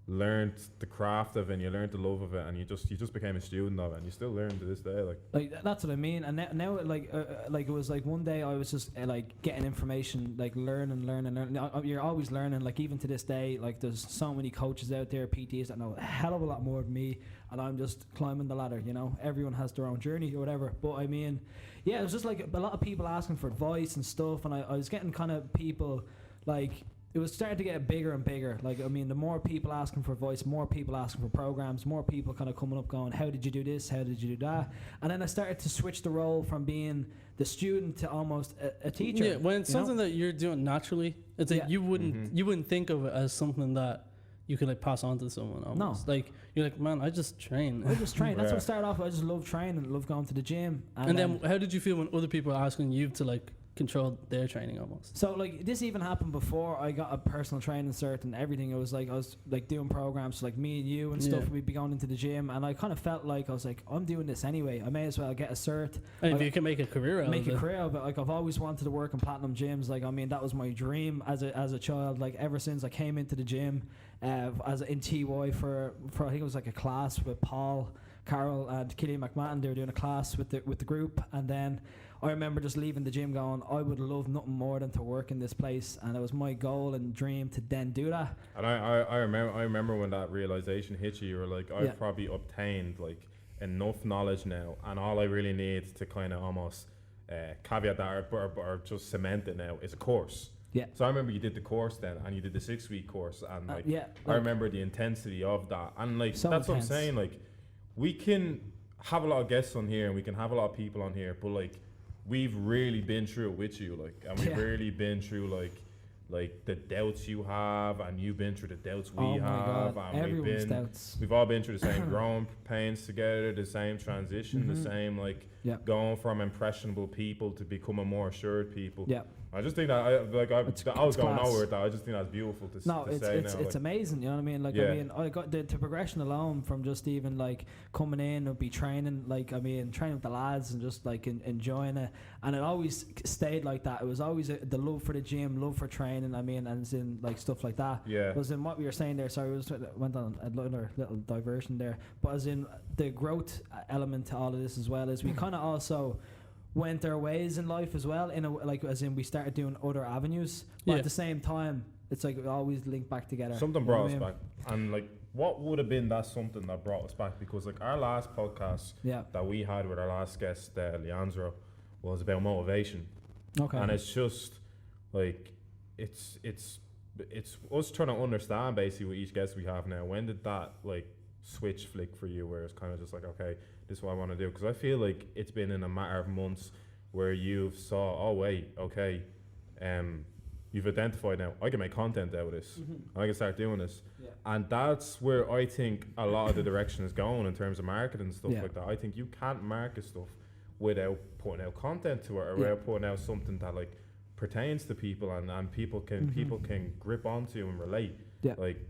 learned the craft of it, and you learned the love of it, and you just became a student of it, and you still learn to this day. Like that's what I mean. And now like it was like one day I was just like getting information, like learning. You're always learning. Like even to this day, like there's so many coaches out there, PTs that know a hell of a lot more than me, and I'm just climbing the ladder. You know, everyone has their own journey or whatever. But I mean, yeah, it was just like a lot of people asking for advice and stuff, and I was getting kind of people like. It was starting to get bigger and bigger. Like, I mean, the more people asking for advice, more people asking for programs, more people kind of coming up going, how did you do this? How did you do that? And then I started to switch the role from being the student to almost a teacher. Yeah, when it's something that you're doing naturally, it's like you wouldn't think of it as something that you could like pass on to someone almost. No. Like, you're like, man, I just train. That's what I started off with. I just love training, love going to the gym. And then how did you feel when other people were asking you to like control their training almost. So like this even happened before I got a personal training cert and everything. It was like I was like doing programs, so like me and you and stuff. We'd be going into the gym, and I kind of felt like I was like, I'm doing this anyway. I may as well get a cert. And if you can make a career out of it. Make a career out of it. Like I've always wanted to work in platinum gyms. Like I mean, that was my dream as a child. Like ever since I came into the gym, as in TY for I think it was like a class with Paul, Carol, and Killian McMahon. They were doing a class with the group, and then I remember just leaving the gym going, I would love nothing more than to work in this place, and it was my goal and dream to then do that. And I remember when that realization hit you, you were like, I've probably obtained like enough knowledge now, and all I really need to kind of almost caveat that or just cement it now is a course. Yeah. So I remember you did the course then, and you did the 6-week course, and like I like remember the intensity of that, and like so that's intense. what I'm saying. Like we can have a lot of guests on here, and we can have a lot of people on here, but like we've really been through it with you, like, and we've really been through like the doubts you have, and you've been through the doubts we have, and everyone's doubts. we've all been through the same growing pains together, the same transition, the same like going from impressionable people to becoming more assured people. Yeah. I just think that I was going nowhere with that. I just think that's beautiful to say now. It's like, amazing, you know what I mean? Like I mean, I got the progression alone from just even like coming in and be training, like I mean, training with the lads and just like enjoying it, and it always stayed like that. It was always the love for the gym, love for training. I mean, and it's in like stuff like that. Yeah. Was in what we were saying there. Sorry, went on another little diversion there, but as in the growth element to all of this as well is we kind of also went our ways in life as well, in a like as in we started doing other avenues, but at the same time it's like we always link back together. Something brought us back, and like what would have been that something that brought us back? Because like our last podcast that we had with our last guest, Leandro, was about motivation. Okay. And it's just like it's us trying to understand basically with each guest we have now. When did that like switch flick for you, where it's kind of just like, okay, this is what I want to do? Because I feel like it's been in a matter of months where you've saw, oh wait, okay, you've identified now, I can make content out of this. I can start doing this. And that's where I think a lot of the direction is going in terms of marketing and stuff like that. I think you can't market stuff without putting out content to it, or without putting out something that like pertains to people and people can grip onto and relate. Like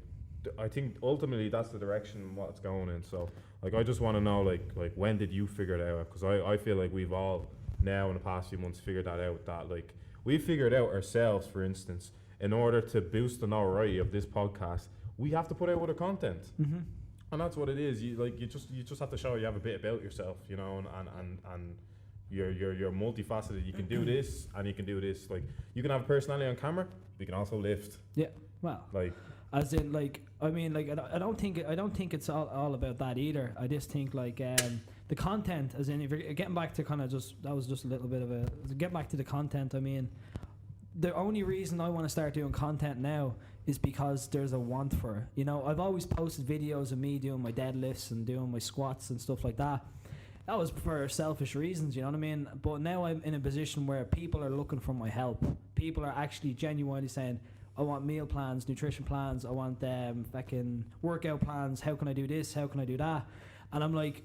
I think ultimately that's the direction what it's going in. So like I just want to know like when did you figure it out? Because I feel like we've all now in the past few months figured that out, that like we figured out ourselves, for instance, in order to boost the notoriety of this podcast, we have to put out other content. And that's what it is. You just have to show you have a bit about yourself, you know, and you're multifaceted. You can do this and you can do this. Like you can have a personality on camera, but you can also lift. Yeah. Well, like as in like I mean like I don't think it's all about that either. I just think like the content, as in if you're getting back to kind of just that was just a little bit of a get back to the content. I mean, the only reason I want to start doing content now is because there's a want for it. You know, I've always posted videos of me doing my deadlifts and doing my squats and stuff like that. That was for selfish reasons, you know what I mean? But now I'm in a position where people are looking for my help. People are actually genuinely saying, I want meal plans, nutrition plans, I want fucking workout plans, how can I do this, how can I do that? And I'm like,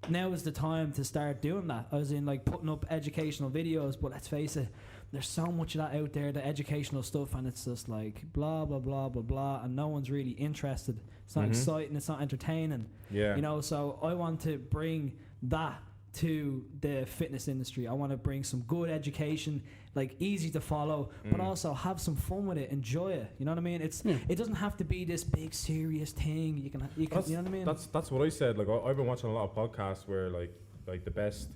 now is the time to start doing that. I was in like putting up educational videos, but let's face it, there's so much of that out there, the educational stuff, and it's just like blah, blah, blah, blah, blah, and no one's really interested. It's not exciting, it's not entertaining. Yeah. You know, so I want to bring that to the fitness industry. I want to bring some good education, like easy to follow, but also have some fun with it, enjoy it. You know what I mean? It doesn't have to be this big serious thing. You can you know what I mean? That's what I said. Like I've been watching a lot of podcasts where like the best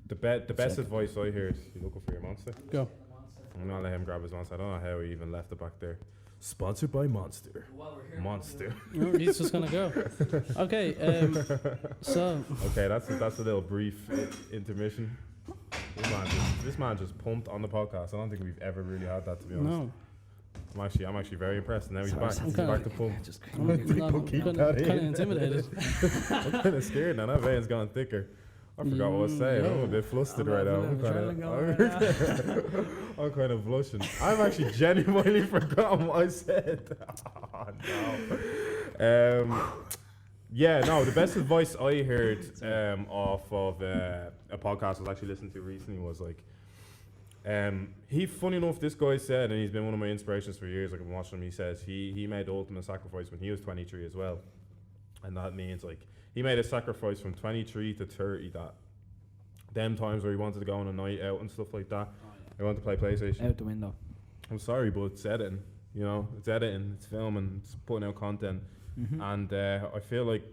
advice I hear is you looking for your monster. Go. I'm gonna let him grab his monster. I don't know how he even left it back there. Sponsored by Monster. Monster. He's just gonna go. Okay. So. Okay, that's a little brief intermission. This man just pumped on the podcast. I don't think we've ever really had that, to be honest. No. I'm actually very impressed. Now he's back. He's back to pump. I'm kind of intimidated. I'm kind of scared now. That vein's gone thicker. I forgot what I was saying. I'm a bit flustered right now. I'm kind of blushing. I've actually genuinely forgotten what I said. Oh, no. Yeah, no, the best advice I heard off of a podcast I was actually listening to recently was like, He, funny enough, this guy said, and he's been one of my inspirations for years. Like, I'm watching him. He says he made the ultimate sacrifice when he was 23 as well, and that means like he made a sacrifice from 23 to 30. That them times where he wanted to go on a night out and stuff like that. He wanted to play PlayStation. Out the window. I'm sorry, but it's editing. You know, it's editing, it's filming, it's putting out content, and I feel like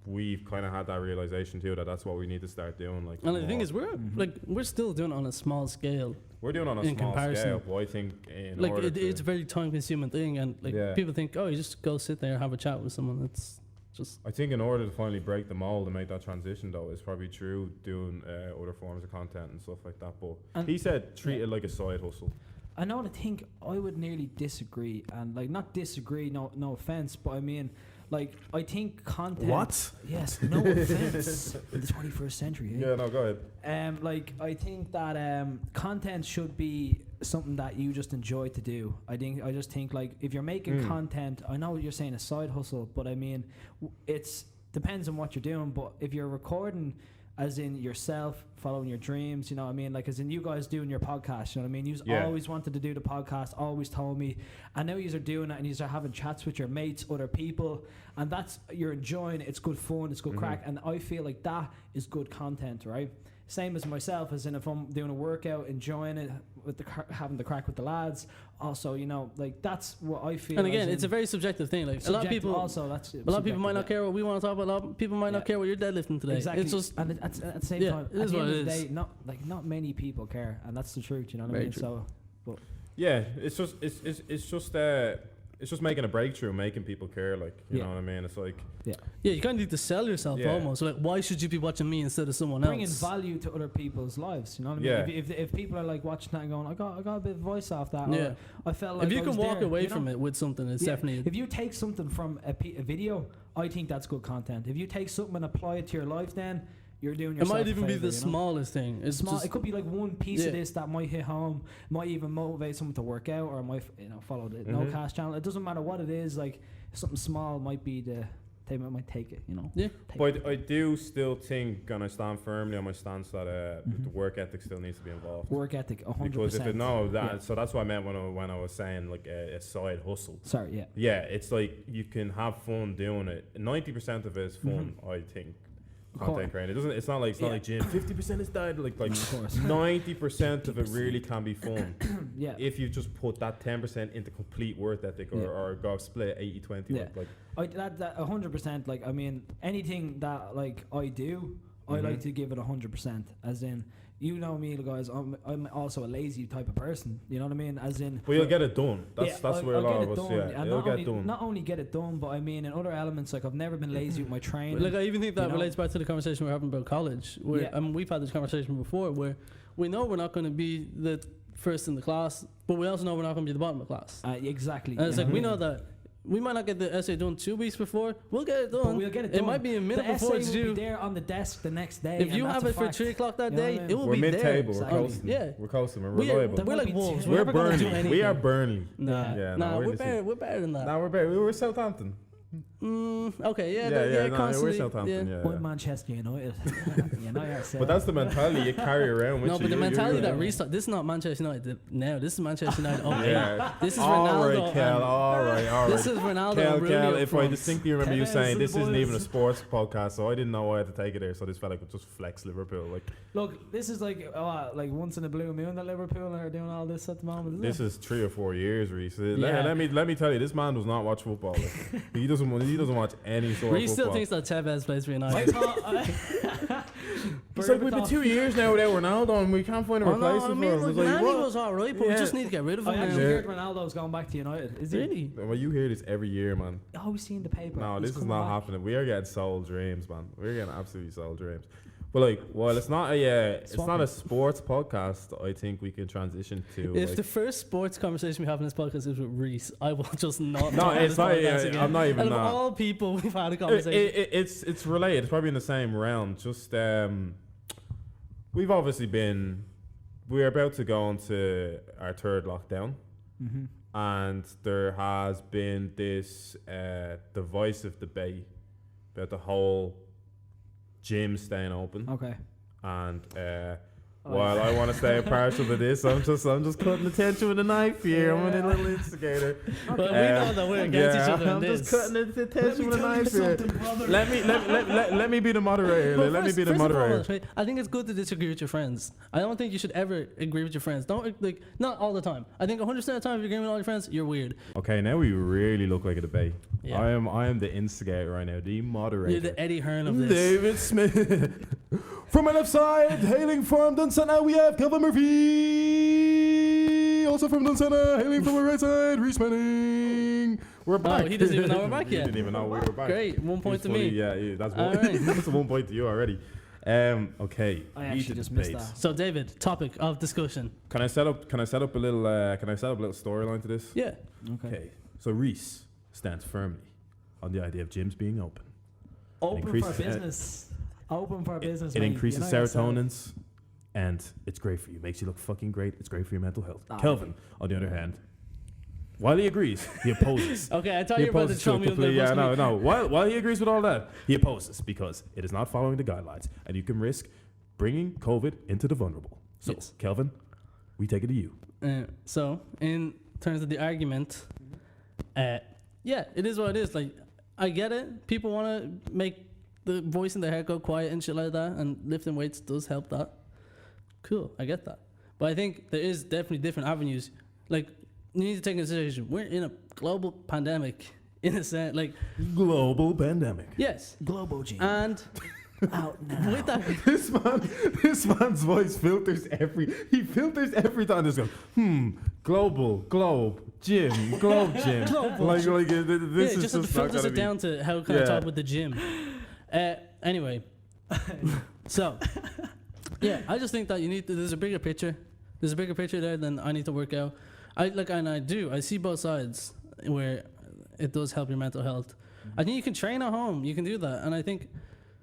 we've kind of had that realization too, that that's what we need to start doing. Like, and the thing is, we're still doing it on a small scale. We're doing it on a small scale, but I think it's a very time-consuming thing, and people think, oh, you just go sit there and have a chat with someone. It's just. I think in order to finally break the mold and make that transition, though, it's probably true doing other forms of content and stuff like that. But he said treat it like a side hustle. I know. I think I would nearly disagree, and like not disagree. No offense, but I mean, like I think content. What? Yes, no offense. In the 21st century. Eh? Yeah, no, go ahead. Like I think that content should be something that you just enjoy to do. I just think like if you're making content, I know what you're saying, a side hustle, but I mean, it's depends on what you're doing. But if you're recording, as in yourself following your dreams, you know what I mean? Like as in you guys doing your podcast, you know what I mean? You always wanted to do the podcast, always told me. I know you are doing it and you are having chats with your mates, other people, and that's, you're enjoying it. It's good fun, it's good crack. And I feel like that is good content, right? Same as myself, as in if I'm doing a workout, enjoying it, with having the crack with the lads. Also, you know, like that's what I feel. And again, it's a very subjective thing. Like a lot of people, also that's a lot of people might not care what we want to talk about. A lot of people might not care what you're deadlifting today. Exactly. It's just, and at the same time, it at is the what end it of the is. day, not many people care, and that's the truth. You know what I mean? True. So, but yeah, it's just making a breakthrough, making people care. Like, you know what I mean? It's like you kind of need to sell yourself almost. Like, why should you be watching me instead of someone bringing else? value to other people's lives. You know what I mean? If people are like watching that and going, I got a bit of voice off that. Yeah. I felt like if you I can was walk there, away you know? from it with something, it's definitely. If you take something from a video, I think that's good content. If you take something and apply it to your life, then you're doing yourself. It might even a be favor, the smallest thing. It's small. just, It could be like one piece of this that might hit home, might even motivate someone to work out, or might follow the No Cash channel. It doesn't matter what it is. Like something small might be they might take it. You know. Yeah. But I do still think, and I stand firmly on my stance that the work ethic still needs to be involved. Work ethic, 100%. Because if so that's what I meant when I was saying like a side hustle. Sorry, yeah. Yeah, it's like you can have fun doing it. 90% of it is fun, I think. Content creating. It's not like gym. 50% is that. Like 90% of it really can be fun. Yeah. If you just put that 10% into complete work ethic or go split 80-20. Yeah. That 100%. Like I mean, anything that like I do, I like to give it 100%. As in, you know me, guys. I'm also a lazy type of person. You know what I mean? As in, well, you'll get it done. That's where a lot of us. Yeah, you'll get done. Not only get it done, but I mean in other elements. Like I've never been lazy with my training. Like I even think that relates back to the conversation we're having about college. Where I mean, we've had this conversation before, where we know we're not going to be the first in the class, but we also know we're not going to be the bottom of the class. Exactly. And it's like we know that. We might not get the essay done 2 weeks before. We'll get it done. But we'll get it done. It might be a minute before it's due. Will be there on the desk the next day. If you have it for 3 o'clock that day, it will be there. We're mid-table. Exactly. We're coasting. Yeah. We're coasting. We're reliable. We're like wolves. We're never gonna do Burnley. anything. We are Burnley. Nah, we're better than that. Nah, we're better. We were Southampton. Okay, we're Southampton. Yeah. But Manchester United. But that's the mentality you carry around with you. No, but the mentality that restart. This is not Manchester United now. This is Manchester United. Yeah. This is all Ronaldo. Right, Kel. All right. This is Ronaldo. Kel, if I distinctly remember you saying this isn't even a boys. sports podcast, so I didn't know I had to take it there. So this felt like just flex Liverpool. Like, look, this is like once in a blue moon that Liverpool are doing all this at the moment. Isn't this it? is 3 or 4 years, Rhys. Yeah. Let me tell you, this man does not watch football. Like, he doesn't watch any sort of Rhys football. still thinks that Tevez plays for I United. thought. It's like we've been 2 years now without Ronaldo and we can't find a replacement for him. It's like, Nani what? was alright, but we just need to get rid of I him. actually now. heard Ronaldo's going back to United. Is he? Really? Well, you hear this every year, man. I always see in the paper. No, he's this is coming not back. happening. We are getting soul dreams, man. We're getting absolutely soul dreams. But like, well, it's not a sports podcast. I think we can transition to. If the first sports conversation we have in this podcast is with Rhys, I will just not. No, it's not. I'm not even. Out of not. all people we've had a conversation. It's related. It's probably in the same round. Just we've obviously been. We're about to go into our 3rd lockdown, and there has been this divisive debate about the whole gym staying open. Okay. And while I want to stay impartial to this, I'm just cutting the tension with a knife here. I'm a little instigator. But we know that we're against each other in I'm this. just cutting the tension with a knife here. Brother. Let me be the moderator. Well, let me be the first and moderator. foremost, right, I think it's good to disagree with your friends. I don't think you should ever agree with your friends. Don't like not all the time. I think 100% of the time if you're agreeing with all your friends, you're weird. Okay, now we really look like a debate. Yeah. I am the instigator right now, the moderator. You're the Eddie Hearn of this. David Smith. From my left side, hailing from Dunsana, we have Kelvin Murphy. Also from Dunsana, hailing from my right side, Rhys Manning. We're back. Oh, he doesn't even know we're back yet. He didn't even know we were back. Great, 1 point to me. Yeah, that's All one. right. That's 1 point to you already. Okay. I actually just missed that. So David, topic of discussion. Can I set up a little storyline to this? Yeah. Okay. So Rhys stands firmly on the idea of gyms being open. Open for increases- business. Open for business. It mate. increases You know yourself. serotonins, and it's great for you. Makes you look fucking great. It's great for your mental health. Ah, Kelvin, on the other hand, while he agrees, he opposes. Okay, I thought He you were about to opposes throw to me under the complete- bus. Yeah, no. While he agrees with all that, he opposes because it is not following the guidelines, and you can risk bringing COVID into the vulnerable. So, Yes. Kelvin, we take it to you. So, in terms of the argument, yeah, it is what it is. Like, I get it. People want to make the voice in their head go quiet and shit like that, and lifting weights does help that. Cool, I get that. But I think there is definitely different avenues. Like, you need to take into consideration, we're in a global pandemic, in a sense. Like, Global pandemic. yes. Globo G. And Out now. with that, This man's voice filters every time. This goes, globe, gym. Like this yeah, is just not filters gonna it be. down to how can I Yeah. talk with the gym. Anyway, so yeah, I just think that you need to, there's a bigger picture. There's a bigger picture there than I need to work out. I see both sides where it does help your mental health. I think you can train at home. You can do that, and I think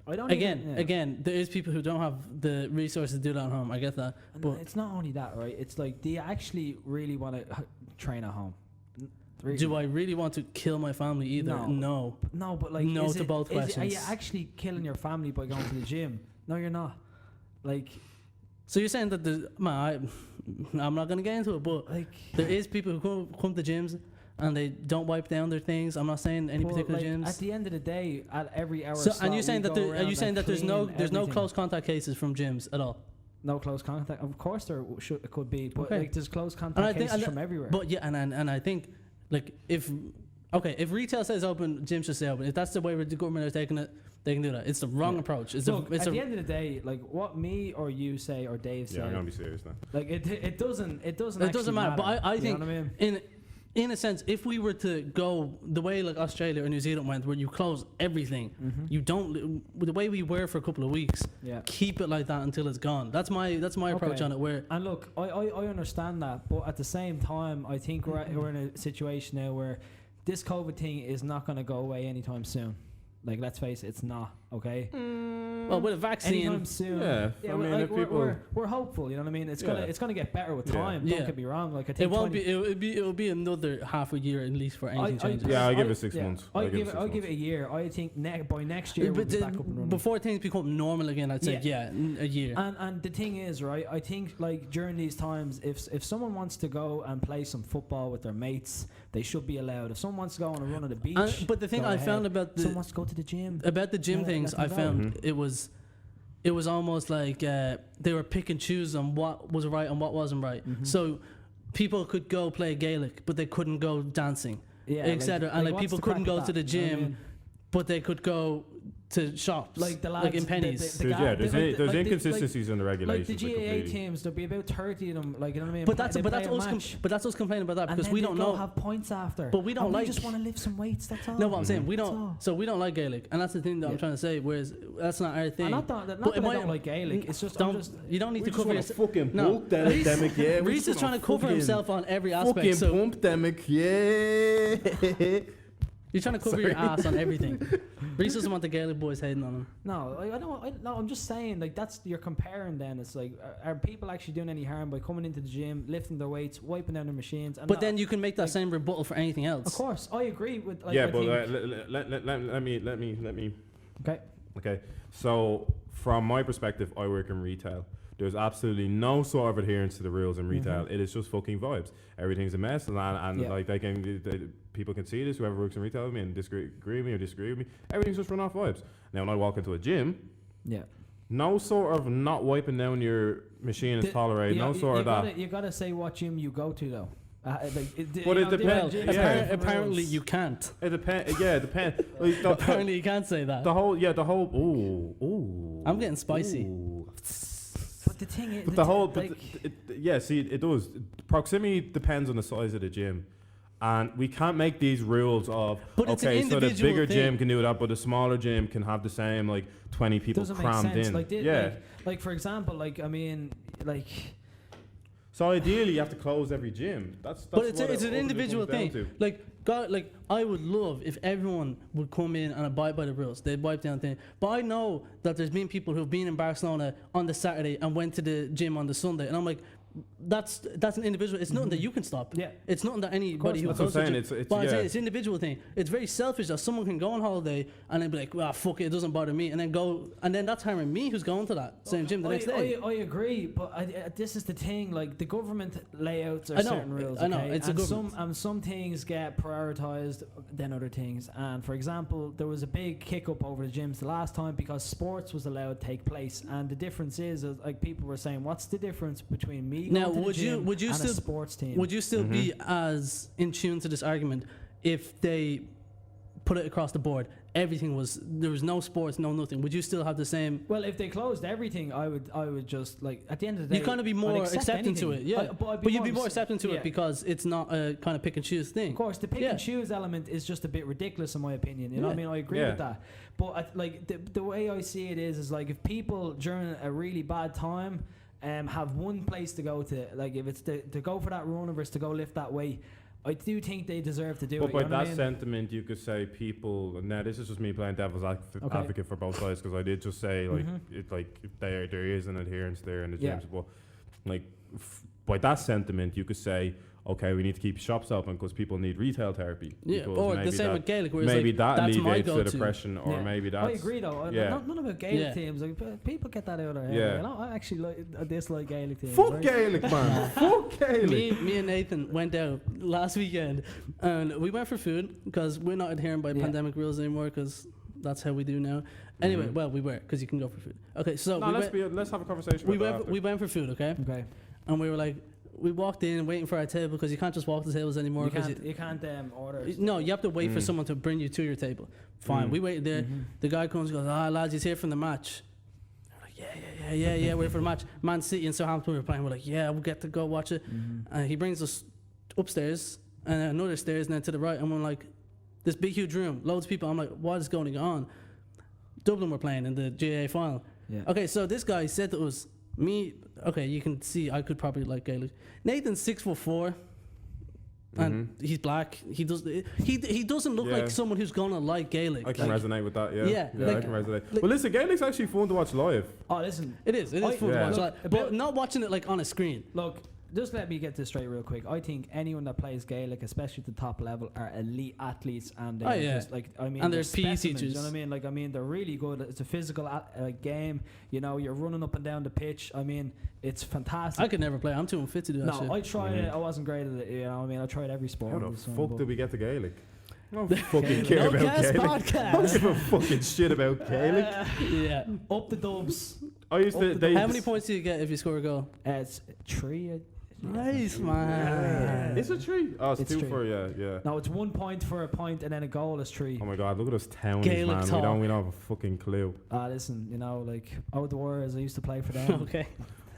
again, there is people who don't have the resources to do that at home. I get that, And but it's not only that, right? It's like, do you actually really want to train at home? Really? do I really want to kill my family either? No. No, but like, No is to it- both is it- questions. Are you actually killing your family by going to the gym? No, you're not. Like, So you're saying that I'm not gonna get into it, but like there is people who come to gyms and they don't wipe down their things. I'm not saying any well, particular like, gyms. at the end of the day, at every hour. So, slot, and you're saying we that go are you around saying and that there's no clean close everything. contact cases from gyms at all? No close contact. Of course, there it could be, but Okay. like there's close And I contact think- cases and from everywhere. But yeah, and I think like if retail says open, gyms should stay open. If that's the way the government are taking it, they can do that. It's the wrong Yeah. approach. Look, at the end of the day, like what me or you say or Dave say, Yeah, I'm gonna be serious now. like it doesn't It doesn't actually matter. But I you think know what I mean? in a sense, if we were to go the way like Australia or New Zealand went, where you close everything, you don't the way we were for a couple of weeks. Yeah. Keep it like that until it's gone. That's my approach Okay. on it. Where And look, I understand that, but at the same time, I think we're in a situation now where this COVID thing is not going to go away anytime soon. Like, let's face it, it's not. Okay. well, with a vaccine, Anytime soon. Yeah, I mean, if people- we're hopeful. You know what I mean? It's Yeah. gonna get better with Yeah. time. Yeah. Don't get me wrong. Like I think it won't 20 be. It'll be another half a year at least for anything changes. Yeah, I'll give it 6 months. I'll give it a year. I think by next year we'll But be back up and running. before things become normal again, I'd say a year. And the thing is, right? I think like during these times, if someone wants to go and play some football with their mates, they should be allowed. If someone wants to go on a run on the beach, But the thing go I ahead. found about someone wants to go to the gym. the gym Yeah, things, let I them found go. it was almost like they were pick and choose on what was right and what wasn't right. So people could go play Gaelic, but they couldn't go dancing, Yeah, etc. And like what's people the couldn't crack go with to the that? You know what I gym, mean? but they could go to shops, Like the lads, in pennies. the Dude, guy- yeah, there's like there's the- inconsistencies in the Like regulations. the like, GAA completely. teams, there'll be about 30 of them. Like, you know what I mean? but that's They play a us match, but that's us complaining about that and because then we they don't go know. have points after. But we don't And like- We just want to lift some weights. That's all. No, what I'm saying, we That's don't. all. So we don't like Gaelic, and that's the thing that I'm Yeah. trying to say. Whereas that's not our thing. And not But that it I might- don't like Gaelic. It's just I'm Don't just you don't need to We just cover want yourself. to fucking No, bulk that Rhys- epidemic, yeah. We Rhys just is trying to wanna cover fucking- himself on every Fucking aspect. So pump demic, yeah. you're trying to cover your ass on everything. Rhys doesn't want the Gaelic boys hating on him. no. I don't. No, I'm just saying. Like that's you're comparing. Then it's like, are people actually doing any harm by coming into the gym, lifting their weights, wiping down their machines? And But not- then you can make that like- same rebuttal for anything else. of course, I agree with. Like, Yeah, I but think- let me. okay. Okay, so from my perspective, I work in retail. there's absolutely no sort of adherence to the rules in retail. It is just fucking vibes. Everything's a mess, and like people can see this. Whoever works in retail with me and disagree with me or disagree with me, everything's just run off vibes. Now when I walk into a gym, no sort of not wiping down your machine is tolerated. No sort of that. You gotta say what gym you go to though. But it depends. Apparently you can't. It depends. Yeah, it depends. Like, Apparently you can't say that. The whole. Ooh. I'm getting spicy. But the thing is, it does. Proximity depends on the size of the gym. And we can't make these rules of, okay, so the bigger gym can do that, but the smaller gym can have the same, like, 20 people crammed in. Like, for example, like, I mean, like... So ideally, you have to close every gym. That's but it's an individual thing. Like, God, like, I would love if everyone would come in and abide by the rules. They'd wipe down things. But I know that there's been people who've been in Barcelona on the Saturday and went to the gym on the Sunday. And I'm like, that's an individual. It's nothing that you can stop. Yeah, it's nothing that anybody who goes to gym. It's an individual thing. It's very selfish that someone can go on holiday and then be like, well, fuck it, it doesn't bother me, and then go, and then that's harming me who's going to that same gym the next day. I agree, but this is the thing. Like the government layouts are certain rules. I know it's a government. Some things get prioritized than other things. And for example, there was a big kick up over the gyms the last time because sports was allowed to take place, and the difference is like people were saying, what's the difference between me now, going to the gym would you and still, a sports team? Would you still be as in tune to this argument if they put it across the board? There was no sports, no nothing. Would you still have the same? Well, if they closed everything, I would just, like, at the end of the day, you kind of be more accepting to it, yeah. But you'd be more accepting to it because it's not a kind of pick and choose thing. Of course, the pick and choose element is just a bit ridiculous in my opinion. You know what I mean? I agree with that. But the way I see it is like if people during a really bad time have one place to go to, like if it's to go for that run or it's to go lift that weight, I do think they deserve to do it. But by that sentiment, you could say people. Now, this is just me playing devil's advocate for both sides because I did just say there is an adherence there in the gyms, but like by that sentiment, you could say, okay, we need to keep shops open because people need retail therapy. Yeah, or the same with Gaelic, where maybe like, that that's alleviates the depression, or maybe that's... I agree though. None about Gaelic teams. Like, people get that out of their head. Yeah. You know, I actually dislike Gaelic teams. Fuck Gaelic, man. Fuck Gaelic. Me and Nathan went out last weekend and we went for food because we're not adhering by pandemic rules anymore because that's how we do now. Anyway, well, we were because you can go for food. Okay, so let's have a conversation. We went for food, okay? Okay. And we were like, we walked in waiting for our table because you can't just walk the tables anymore. You can't order. No, you have to wait for someone to bring you to your table. Fine, we waited there. The guy comes and goes, lads, he's here from the match. We're like, yeah, we're for the match. Man City and Southampton were playing. We're like, yeah, we'll get to go watch it. And he brings us upstairs and another stairs and then to the right. And we're like, this big, huge room, loads of people. I'm like, what is going on? Dublin were playing in the GAA final. Yeah. Okay, so this guy said to us, okay, you can see I could probably like Gaelic. Nathan's 6'4", and he's black. He doesn't look like someone who's gonna like Gaelic. I can resonate with that. Yeah, like, I can resonate. Well, listen, Gaelic's actually fun to watch live. Oh, listen, it is fun to watch live, but not watching it like on a screen. Look, just let me get this straight real quick. I think anyone that plays Gaelic, especially at the top level, are elite athletes, and just like and there's PE teachers. You know what I mean? Like, I mean, they're really good. It's a physical game. You know, you're running up and down the pitch. I mean, it's fantastic. I could never play. I'm too unfit to do that. No, I tried it. I wasn't great at it. You know, I mean, I tried every sport. How the fuck did we get to Gaelic? I don't fucking care about Gaelic. I don't give a fucking shit about Gaelic. Up the Dubs. I used to. How many points do you get if you score a goal? It's 3. Nice, man. Is it 3? Oh, it's 2 for yeah. No, it's 1 point for a point, and then a goal is 3. Oh my god, look at us townies, man. We don't have a fucking clue. Listen, you know, like out the Warriors, I used to play for them. Okay.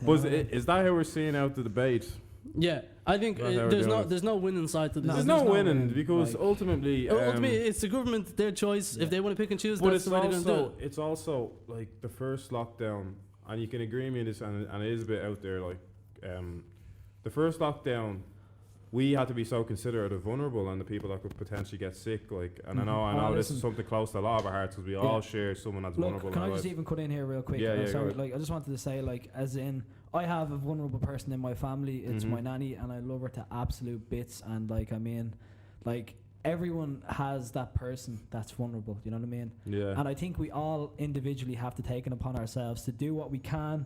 But is that how we're seeing out the debate? Yeah, I think there's no winning side to this. There's no winning because ultimately it's the government, their choice. If they want to pick and choose, that's the way they're going to do it. It's also like the first lockdown, and you can agree with me this, and it is a bit out there, like the first lockdown, we had to be so considerate of vulnerable and the people that could potentially get sick. Like, and I know this is something close to a lot of our hearts because we all share someone that's vulnerable. Can I just even cut in here real quick? Sorry, like I just wanted to say, like, as in, I have a vulnerable person in my family. It's my nanny, and I love her to absolute bits. And like, I mean, like, everyone has that person that's vulnerable. You know what I mean? Yeah. And I think we all individually have to take it upon ourselves to do what we can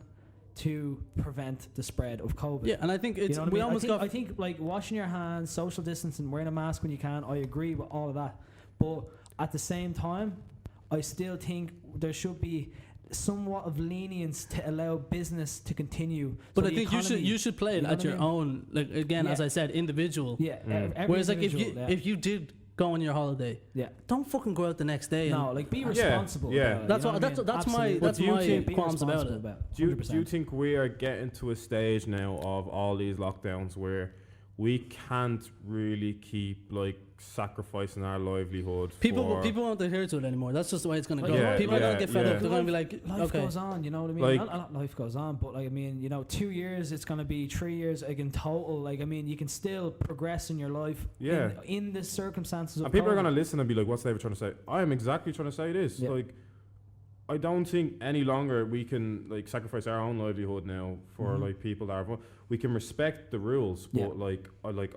to prevent the spread of COVID. Yeah, and I think it's You know what we I mean? almost I think like washing your hands, social distancing, wearing a mask when you can. I agree with all of that, but at the same time, I still think there should be somewhat of lenience to allow business to continue. But So I the think economy, you should play it you know at what I your mean? own, like again, as Yeah. I said, individual. Yeah. Every Whereas like individual, if you did go on your holiday, yeah. don't fucking go out the next day. No, And like be Yeah, responsible. yeah. about it, That's you know what- what I mean? that's my- Absolutely. that's But do you my think- Be qualms about responsible it. Do you 100%. think we are getting to a stage now of all these lockdowns where we can't really keep like sacrificing our livelihood? People for, won't adhere to it anymore. That's just the way it's gonna Like, go. yeah, People are yeah, gonna get fed yeah. up. They're gonna be like, Life okay, goes on, you know what I mean? Like- not life goes on, but like I mean, 2 years, it's gonna be 3 years like in total. Like I mean, you can still progress in your life. Yeah. In the circumstances of and people are COVID. gonna listen and be like, "What's David trying to say?" I am exactly trying to say this. Yeah. Like, I don't think any longer we can like sacrifice our own livelihood now for Mhm. like people that are. We can respect the rules, but Yeah.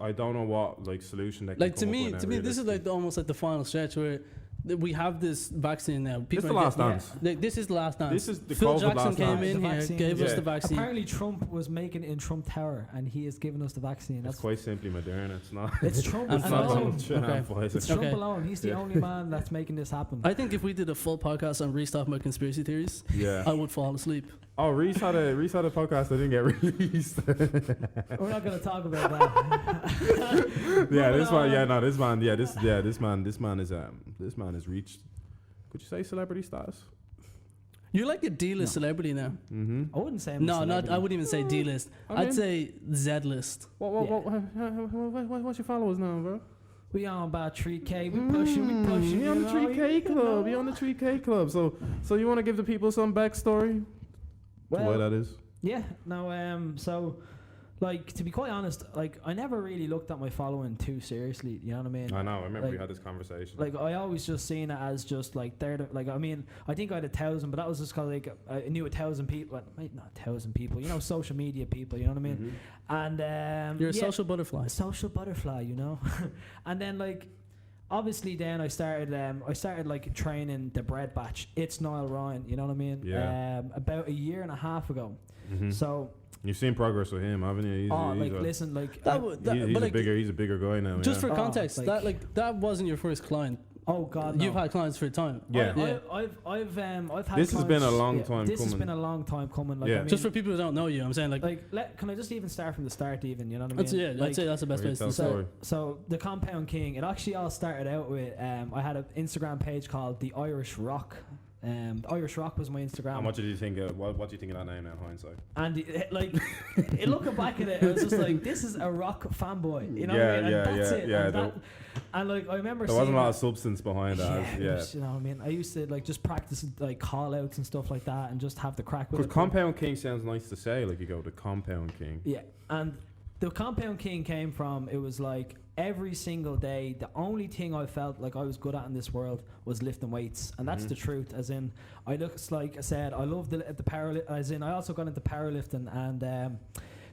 I don't know what like solution they can like come up with now, this is like almost like the final stretch where we have this vaccine now. This is People the are last getting- dance. like, this is the last dance. This is the Phil COVID Jackson last came dance. in The here, vaccine, gave us yeah. the vaccine. Apparently, Trump was making it in Trump Tower, and he has given us the vaccine. It's That's quite simply Moderna. It's not. it's Trump And It's not Pfizer. alone. Donald Trump. Okay. Pfizer. It's Trump Okay. alone. He's the Yeah. only man that's making this happen. I think if we did a full podcast on Rhys talking about conspiracy theories, Yeah. I would fall asleep. Oh, Rhys had a podcast that didn't get released. We're not going to talk about that. Yeah, this one. on. Yeah, no, this man. Yeah, this man has reached. Could you say celebrity status? You're like a D-list celebrity now. Mm-hmm. I wouldn't say I'm a No, not. celebrity. I wouldn't even say D-list. I I'd mean- say Z-list. What's your followers now, bro? We on about 3K. We pushing. We on the you know, 3K you club. know. We on the 3K club. So you want to give the people some backstory? To why Well, that is? yeah. No. So, like, to be quite honest, like, I never really looked at my following too seriously. You know what I mean? I know. I remember we like- had this conversation. Like, I always just seen it as just like like, I mean, I think I had 1,000, but that was just cause like I knew 1,000 people. Well, maybe not 1,000 people. social media people. You know what I mean? Mhm. And You're a yeah, social butterfly. a social butterfly, and then like obviously then I started like training the bread batch. It's Niall Ryan, you know what I mean? Yeah. About a year and a half ago. Mhm. So You've seen progress with him, haven't you? listen, like He's a bigger guy now. Just yeah. for context, like- that wasn't your first client. oh god, no. You've had clients for a time. Yeah. I've had This has been a clients- long time This has coming. been a long time coming. Like, Yeah. I mean, Just for people who don't know you, I'm saying can I just even start from the start? Even, you know what I mean? that's, yeah, Like, I'd say that's the best Where you place tell to start. story. So the Compound King, it actually all started out with I had an Instagram page called the Irish Rock. The Irish Rock was my Instagram. How much did you think? What do you think of that name now, in hindsight? And looking back at it, it was just like, this is a rock fanboy, you know what I mean? Yeah, And that's yeah, it. yeah, And like I remember There seeing wasn't a lot it- of substance behind that. it Yeah. was, you know what I mean? I used to like just practice like call outs and stuff like that and just have the crack with Because it. Compound King sounds nice to say. Like you go the Compound King. Yeah, and the Compound King came from, it was like every single day, the only thing I felt like I was good at in this world was lifting weights. And that's Mhm. the truth. As in, like I said, I love the as in, I also got into powerlifting and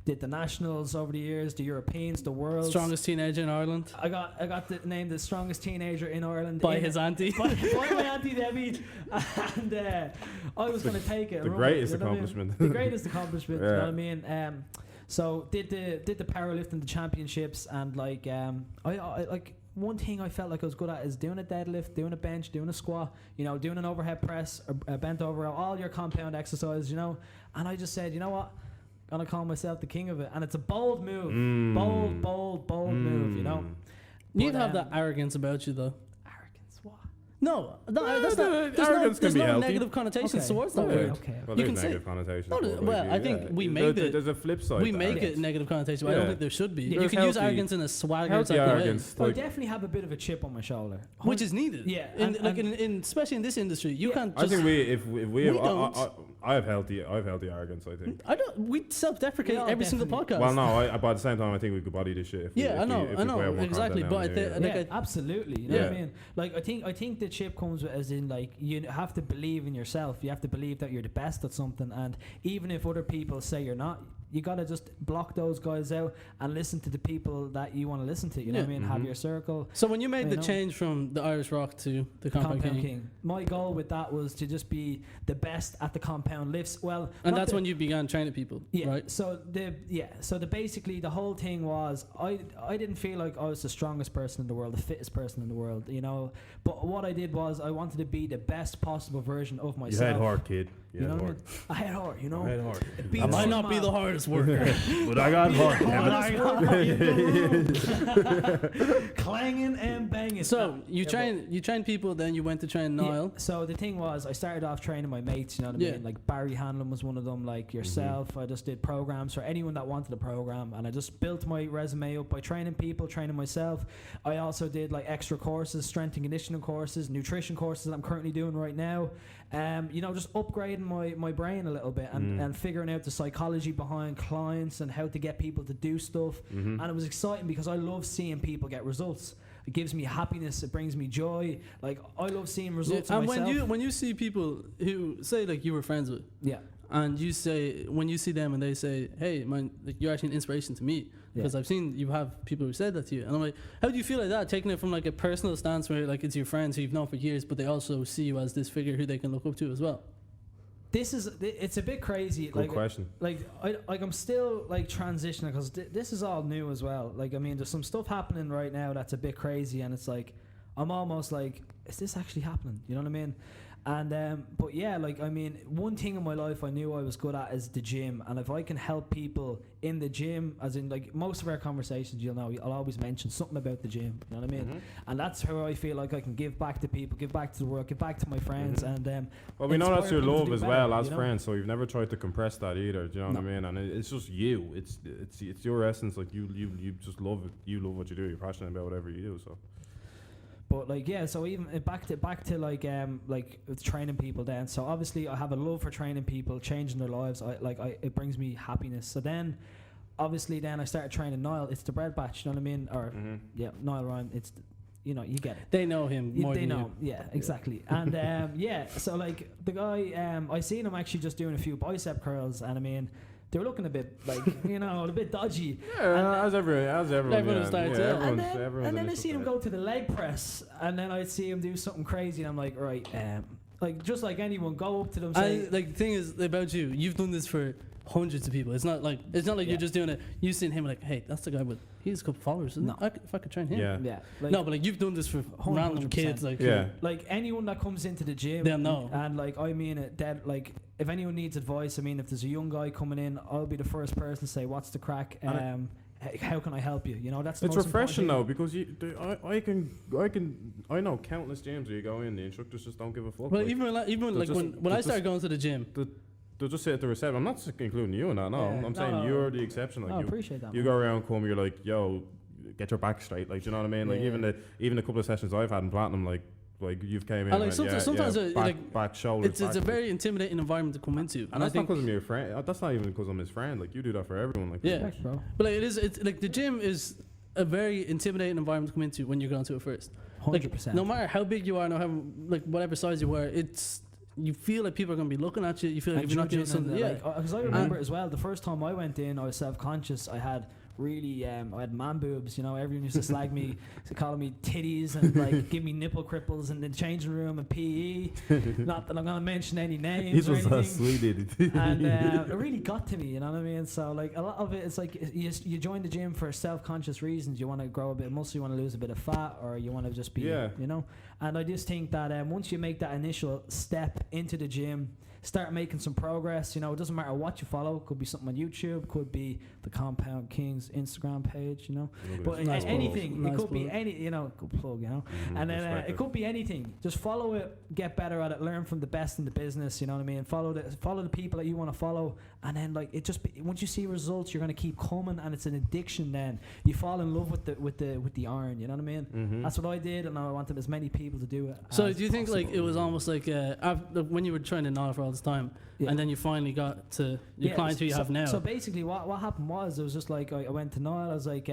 did the nationals over the years, the Europeans, the world. Strongest teenager in Ireland I got named the strongest teenager in Ireland by in- his auntie. by my auntie Debbie, and I was going to take it. The and run greatest it, you know what I mean? accomplishment. The greatest accomplishment. You know Yeah. what I mean? So did the powerlifting, the championships, and like I like one thing I felt like I was good at is doing a deadlift, doing a bench, doing a squat, doing an overhead press, a bent over, all your compound exercises, And I just said, you know what? I'm gonna call myself the king of it, and it's a bold move, bold move, You'd But, have that arrogance about you, though. Arrogance, what? No, that's not. arrogance There's can be no healthy. negative connotations Okay. towards that Okay. word. Okay. Well, You there's can say- negative connotations. No, but, well, I think we made it. There's a flip side. We to make arrogance. it negative connotation, but I don't Yeah. think there should be. Yeah. You can There's use healthy- arrogance in a swagger Healthy type of way, arrogance. I Like, definitely have a bit of a chip on my shoulder, which is needed. Yeah, in, and- like and- in especially in this industry, you Yeah. can't I just. think if we We have, don't. I have healthy arrogance. I think. I don't. We self-deprecate We all every single definitely- podcast. Well, no, but at the same time, I think we could body this shit. If we, Yeah, if I know, we, if I we know, put out more exactly, content but down I here, think- yeah, like absolutely. You know what I Yeah. mean? Like I think the chip comes with, as in like you have to believe in yourself. You have to believe that you're the best at something, and even if other people say you're not, you gotta just block those guys out and listen to the people that you want to listen to. You know what I mean? Have your circle. So when you made the change from the Irish Rock to the Compound King, my goal with that was to just be the best at the compound lifts. Well, and that's when you began training people, right? So basically the whole thing was I didn't feel like I was the strongest person in the world, the fittest person in the world, you know. But what I did was I wanted to be the best possible version of myself. You had heart, kid. You know what I mean? I had heart, you know. I had heart. I might not be the hardest worker, but I got heart. Clanging and banging. So you trained people, then you went to train Niall. So the thing was, I started off training my mates. You know what I mean? Like Barry Hanlon was one of them. Like yourself, I just did programs for anyone that wanted a program, and I just built my resume up by training people, training myself. I also did like extra courses, strength and conditioning courses, nutrition courses that I'm currently doing right now. You know, just upgrading my brain a little bit and figuring out the psychology behind clients and how to get people to do stuff. And it was exciting because I love seeing people get results. It gives me happiness. It brings me joy. Like, I love seeing results in myself. And when you see people who say, like, you were friends with, and you say, when you see them and they say, hey, man, like, you're actually an inspiration to me. Because I've seen you have people who said that to you. And I'm like, how do you feel like that? Taking it from like a personal stance where like it's your friends who you've known for years, but they also see you as this figure who they can look up to as well. It's a bit crazy. Good question. I'm still like transitioning because this is all new as well. Like, I mean, there's some stuff happening right now that's a bit crazy, and it's like, I'm almost like, is this actually happening? You know what I mean? And but yeah, like, I mean, one thing in my life I knew I was good at is the gym, and if I can help people in the gym, as in like most of our conversations, you'll know I'll always mention something about the gym. You know what I mean? And that's how I feel like I can give back to people, give back to the world, give back to my friends, and well, we know that's your love as well as friends, so you've never tried to compress that either. Do you know what I mean? And it's just you. It's your essence. Like you just love it. You love what you do. You're passionate about whatever you do. So. But like, yeah, so even back to like training people then. So obviously I have a love for training people, changing their lives. It brings me happiness. So then obviously then I started training Niall. It's the bread batch, you know what I mean? Or Niall Ryan, it's you get it. They know him more than you. Yeah, exactly. And so like the guy, I seen him actually just doing a few bicep curls, and I mean, they were looking a bit like, a bit dodgy. Yeah, as everyone starts. And then I see him go to the leg press, and then I'd see him do something crazy, and I'm like, right, like just like anyone, go up to them. Say, like the thing is about you've done this for hundreds of people. It's not like you're just doing it. You've seen him like, hey, that's the guy with he has a couple followers. Isn't it? If I could train him, Like, no, but like you've done this for random kids, like like anyone that comes into the gym, they'll know. And like I mean it, that like if anyone needs advice, I mean if there's a young guy coming in, I'll be the first person to say, what's the crack? How can I help you? You know, that's the it's most refreshing though, because I know countless gyms where you go in, the instructors just don't give a fuck. Well, like, even like when I started going to the gym, they'll just sit at the reception. I'm not including you in that. No, I'm saying you're the exception. Like, I appreciate that. You go around, you're like, yo, get your back straight. Like, you know what I mean? Like, even a couple of sessions I've had in Platinum, like you've came in. And like sometimes back shoulders. It's a very intimidating environment to come into. And that's not because I'm your friend. That's not even because I'm his friend. Like, you do that for everyone. Like, respect, bro. But like it's like the gym is a very intimidating environment to come into when you're going to it first. 100%. Like, no matter how big you are, no how like whatever size you are, you feel like people are going to be looking at you. You feel like if you're not doing something. Because I remember as well, the first time I went in, I was self-conscious. I had really, I had man boobs, everyone used to slag me, to call me titties and like give me nipple cripples in the changing room and PE. Not that I'm going to mention any names or anything. And it really got to me, you know what I mean? So like a lot of it, it's like you join the gym for self-conscious reasons. You want to grow a bit of muscle, you want to lose a bit of fat, or you want to just be, And I just think that once you make that initial step into the gym, start making some progress. It doesn't matter what you follow. Could be something on YouTube. Could be the Compound Kings Instagram page. But anything. It could be any. Good plug. And then it could be anything. Just follow it. Get better at it. Learn from the best in the business. You know what I mean? Follow the people that you want to follow. And then like it just once you see results, you're gonna keep coming, and it's an addiction. Then you fall in love with the iron. You know what I mean? That's what I did, and I wanted as many people to do it. So do you think like it was almost like when you were trying to Niall for all this time, Yeah. and then you finally got to your client who you have now. So basically, what happened was, it was just like I went to Niall. I was like,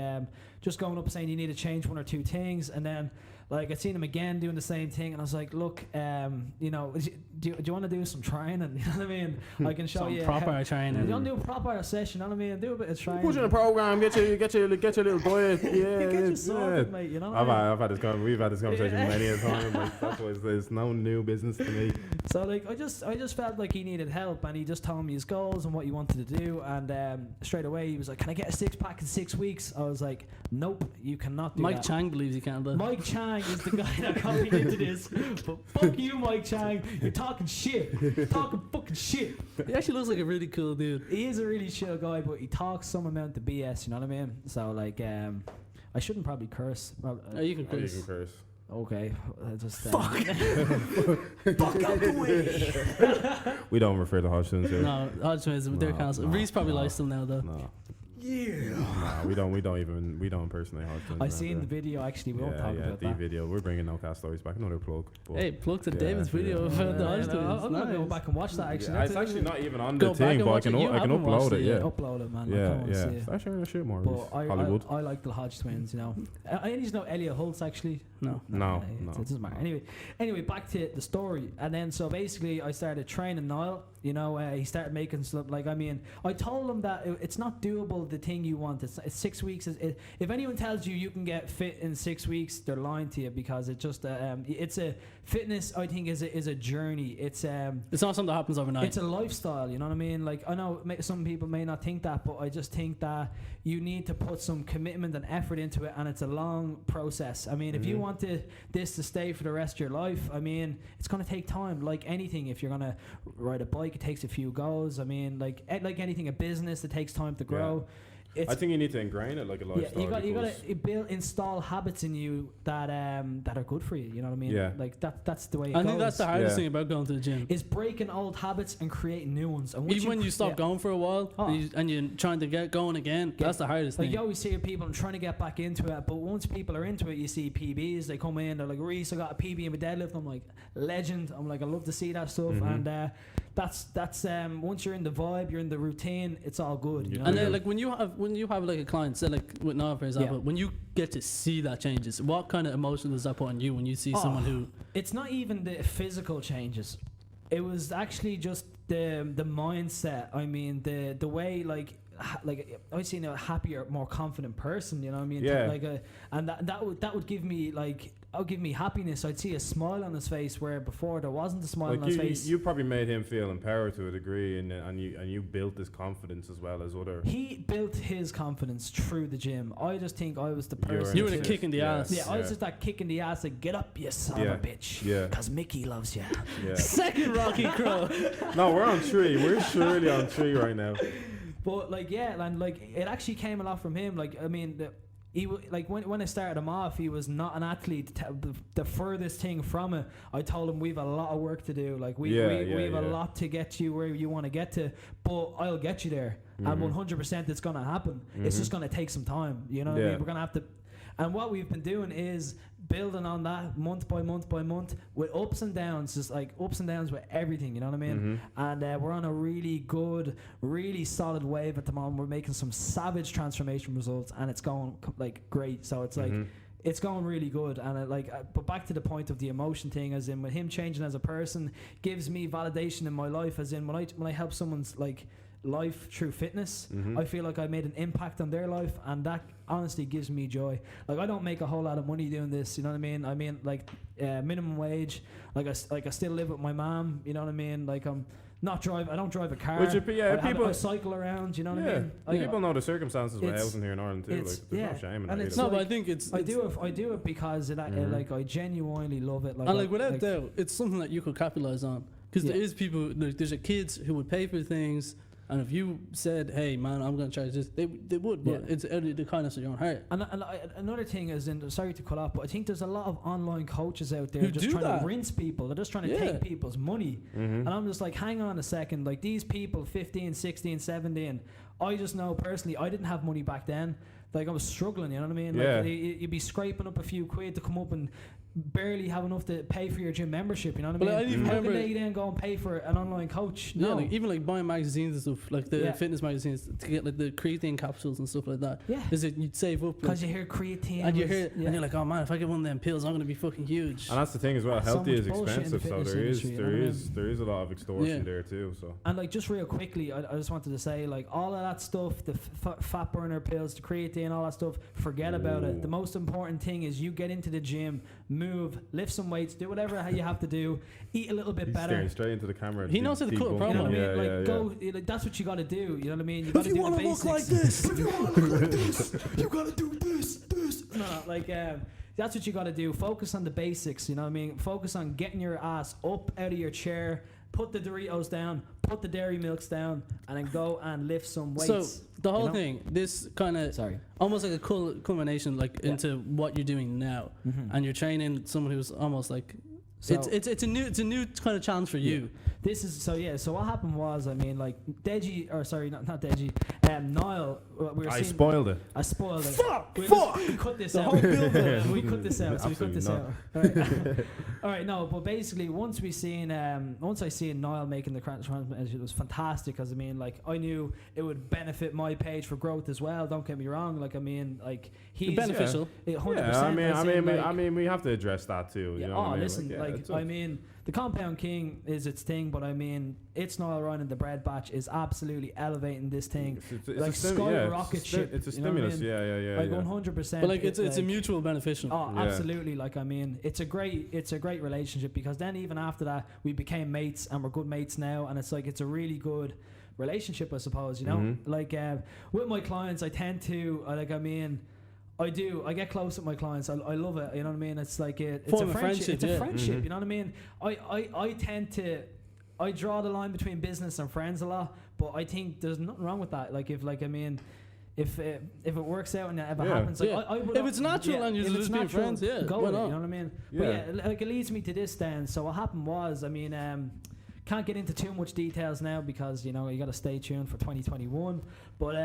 just going up saying you need to change one or two things, and then like I seen him again doing the same thing, and I was like, look, you know, do you want to do some training? You know what I mean? I can show Some you proper training. You want to do a proper session? You know what I mean? Do a bit of training. Put you in a program, get your little diet. Get you sorted, mate. You know. I've had this we've had this conversation many a time. Like, that's why there's no new business to me. So like I just felt like he needed help, and he just told me his goals and what he wanted to do, and straight away he was like, "Can I get a 6-pack in 6 weeks?" I was like, "Nope, you cannot do that." Mike Chang believes he can, but Mike Chang is the guy that got me into this. But fuck you, Mike Chang. You're talking shit. You're talking fucking shit. he actually looks like a really cool dude. He is a really chill guy, but he talks some amount of BS. You know what I mean? So like, I shouldn't probably curse. Well, Oh, you can You curse. can curse. okay, just Fuck. fuck out the way. We don't refer to Hodgson's here. No, Hodgson they're No, cancelled. no, Reese probably no. likes them now though. No. Yeah. No, we don't impersonate Hodgson's. I seen the video actually. We won't talk about the that. video. We're bringing no cast stories back. Another plug. But Hey, plug to Yeah, David's video yeah. about the Yeah, Hodgson. I'm gonna go Nice. back and watch that actually. yeah, it's actually not even on the Go back thing, and but I watch can it. You I can haven't watched upload it. it Yeah. Upload it, man. I Yeah, can't yeah. see it. Start sharing the shit more. But Hollywood. I like the Hodge twins, you know. I need to know Elliot Holtz actually. No. No, It doesn't matter. Anyway, back to the story. And then so basically I started training Niall. You know, he started making stuff like, I mean, I told him that it's not doable, the thing you want. It's 6 weeks. If anyone tells you you can get fit in 6 weeks, they're lying to you, because it just it's a fitness. I think is a journey. It's It's not something that happens overnight. it's a lifestyle. You know what I mean? Like, I know some people may not think that, but I just think that you need to put some commitment and effort into it, and it's a long process. I mean, if you want this to stay for the rest of your life, I mean, it's going to take time. Like anything, if you're going to ride a bike, it takes a few goes. I mean, like anything, a business, it takes time to grow. I think you need to ingrain it like a lifestyle. Yeah, you because- got to install habits in you that are good for you. You know what I mean? Yeah. Like that's the way it I goes. think that's the hardest Yeah. thing about going to the gym. Is breaking old habits and creating new ones. And once Even when you stop yeah. going for a while Oh. and you're trying to get going again, that's the hardest Like thing. you always hear people, I'm trying to get back into it, but once people are into it, you see PBs, they come in, they're like, Rhys, I got a PB in my deadlift. I'm like, legend. I'm like, I love to see that stuff. And that's once you're in the vibe, you're in the routine, it's all good. You know? And Yeah. then, like when you have like a client, say like with Noah for example, Yeah. when you get to see that changes, what kind of emotion does that put on you when you see someone who? It's not even the physical changes. It was actually just the mindset. I mean, the way like I've seen a happier, more confident person. You know what I mean? Yeah. Like and that would give me like. That'll give me happiness. I'd see a smile on his face where before there wasn't a smile Like on his face. you probably made him feel empowered to a degree, and you built this confidence as well as other. He built his confidence through the gym. I just think I was the person. You were the to- kick in the Yeah. ass. Yeah, I was just that kick in the ass. Like, get up, you son of a bitch. Yeah. Because Mickey loves you. Yeah. Second Rocky Crow. No, we're on 3. We're surely on 3 right now. But like, yeah, and like it actually came a lot from him. Like, I mean, like when I started him off, he was not an athlete. The furthest thing from it, I told him we've a lot of work to do. Like we have a lot to get you where you want to get to, but I'll get you there. And 100% it's gonna happen. It's just gonna take some time. You know what I mean? We're gonna have to. And what we've been doing is building on that month by month by month with ups and downs, just like ups and downs with everything, you know what I mean? And we're on a really good, really solid wave at the moment. We're making some savage transformation results, and it's going like great. So it's like it's going really good. And but back to the point of the emotion thing, as in with him changing as a person, gives me validation in my life. As in when I help someone's like life through fitness, I feel like I made an impact on their life, and that honestly gives me joy. Like I don't make a whole lot of money doing this, you know what I mean? I mean like minimum wage. Like I still live with my mom, you know what I mean? Like I don't drive a car. I cycle around, you know what I mean? People know the circumstances with housing here in Ireland too. Like, there's no shame in that either. No, but I think I do it because like I genuinely love it. Like without doubt, it's something that you could capitalize on, because there is people, like, there's kids who would pay for things. And if you said, "Hey, man, I'm going to charge this," they would, but it's out of the kindness of your own heart. And another thing is, sorry to cut off, but I think there's a lot of online coaches out there who just do trying that. to rinse people. They're just trying to take people's money. And I'm just like, hang on a second. Like these people, 15, 16, 17, I just know personally, I didn't have money back then. Like I was struggling, you know what I mean? Like you'd be scraping up a few quid to come up and barely have enough to pay for your gym membership. You know what I mean? I even How remember can they then go and pay for an online coach? Yeah, No. like even like buying magazines and stuff, like the Yeah. fitness magazines, to get like the creatine capsules and stuff like that. Yeah. Is it you'd save up? Because Like, you hear creatine. and you was- hear it, and you're like, oh man, if I get one of them pills, I'm gonna be fucking huge. And that's the thing as well. So Healthy much is bullshit in the expensive, so fitness there is industry, you know what I mean? there is a lot of extortion Yeah. there too. So And like just real quickly, I just wanted to say like all of that stuff, the fat burner pills, the creatine, all that stuff, forget about it. Ooh. The most important thing is you get into the gym, move, lift some weights, do whatever you have to do, eat a little bit he's better. staring straight into the camera. He knows how to cut a debunking. You know what I promo. mean? Yeah, like yeah, go, like, that's what you got to do. You know what I mean? You got to do the wanna basics. look like this, if you want to look like this, you got to do this. No, like that's what you got to do. Focus on the basics. You know what I mean? Focus on getting your ass up out of your chair. Put the Doritos down, put the dairy milks down, and then go and lift some weights. So the whole you know? thing, this kind of Sorry. almost like a culmination, like Yeah. into what you're doing now, and you're training someone who's almost like So- it's a new kind of challenge for you. This is so what happened was, I mean, like Deji, or sorry, not Deji, Niall, we were I seeing, spoiled it. I spoiled it. Fuck! We cut this The out. whole build-up. We cut this out. So we cut Absolutely this not. out. All right. All right. No, but basically, once I seen Niall making the transformation, it was fantastic. Because I mean, like, I knew it would benefit my page for growth as well. Don't get me wrong. Like, I mean, like he's Beneficial. 100%. Yeah, I mean, we have to address that too. Yeah, You know what I mean? listen, yeah, it's I mean, the Compound King is its thing, but I mean, it's Niall Ryan and the Bread Batch is absolutely elevating this thing. it's like skyrocket ship. It's a you know what I stimulus. mean? Yeah. Like 100%. But like it's a mutual beneficial. Oh, Yeah. absolutely! Like I mean, it's a great relationship because then even after that we became mates and we're good mates now, and it's like it's a really good relationship, I suppose. You know, Mhm. like with my clients, I tend to I get close with my clients. I love it. You know what I mean? It's like it's Form a a friendship. friendship, It's a yeah. friendship. Mhm. You know what I mean? I tend to. I draw the line between business and friends a lot, but I think there's nothing wrong with that. Like if it works out and it ever Yeah. happens, like Yeah. I would, If it's natural and you're if just it's being natural, friends, yeah, go why with it, not? you know what I mean? Yeah. But yeah, like it leads me to this then. So what happened was, I mean, can't get into too much details now because you know you got to stay tuned for 2021. But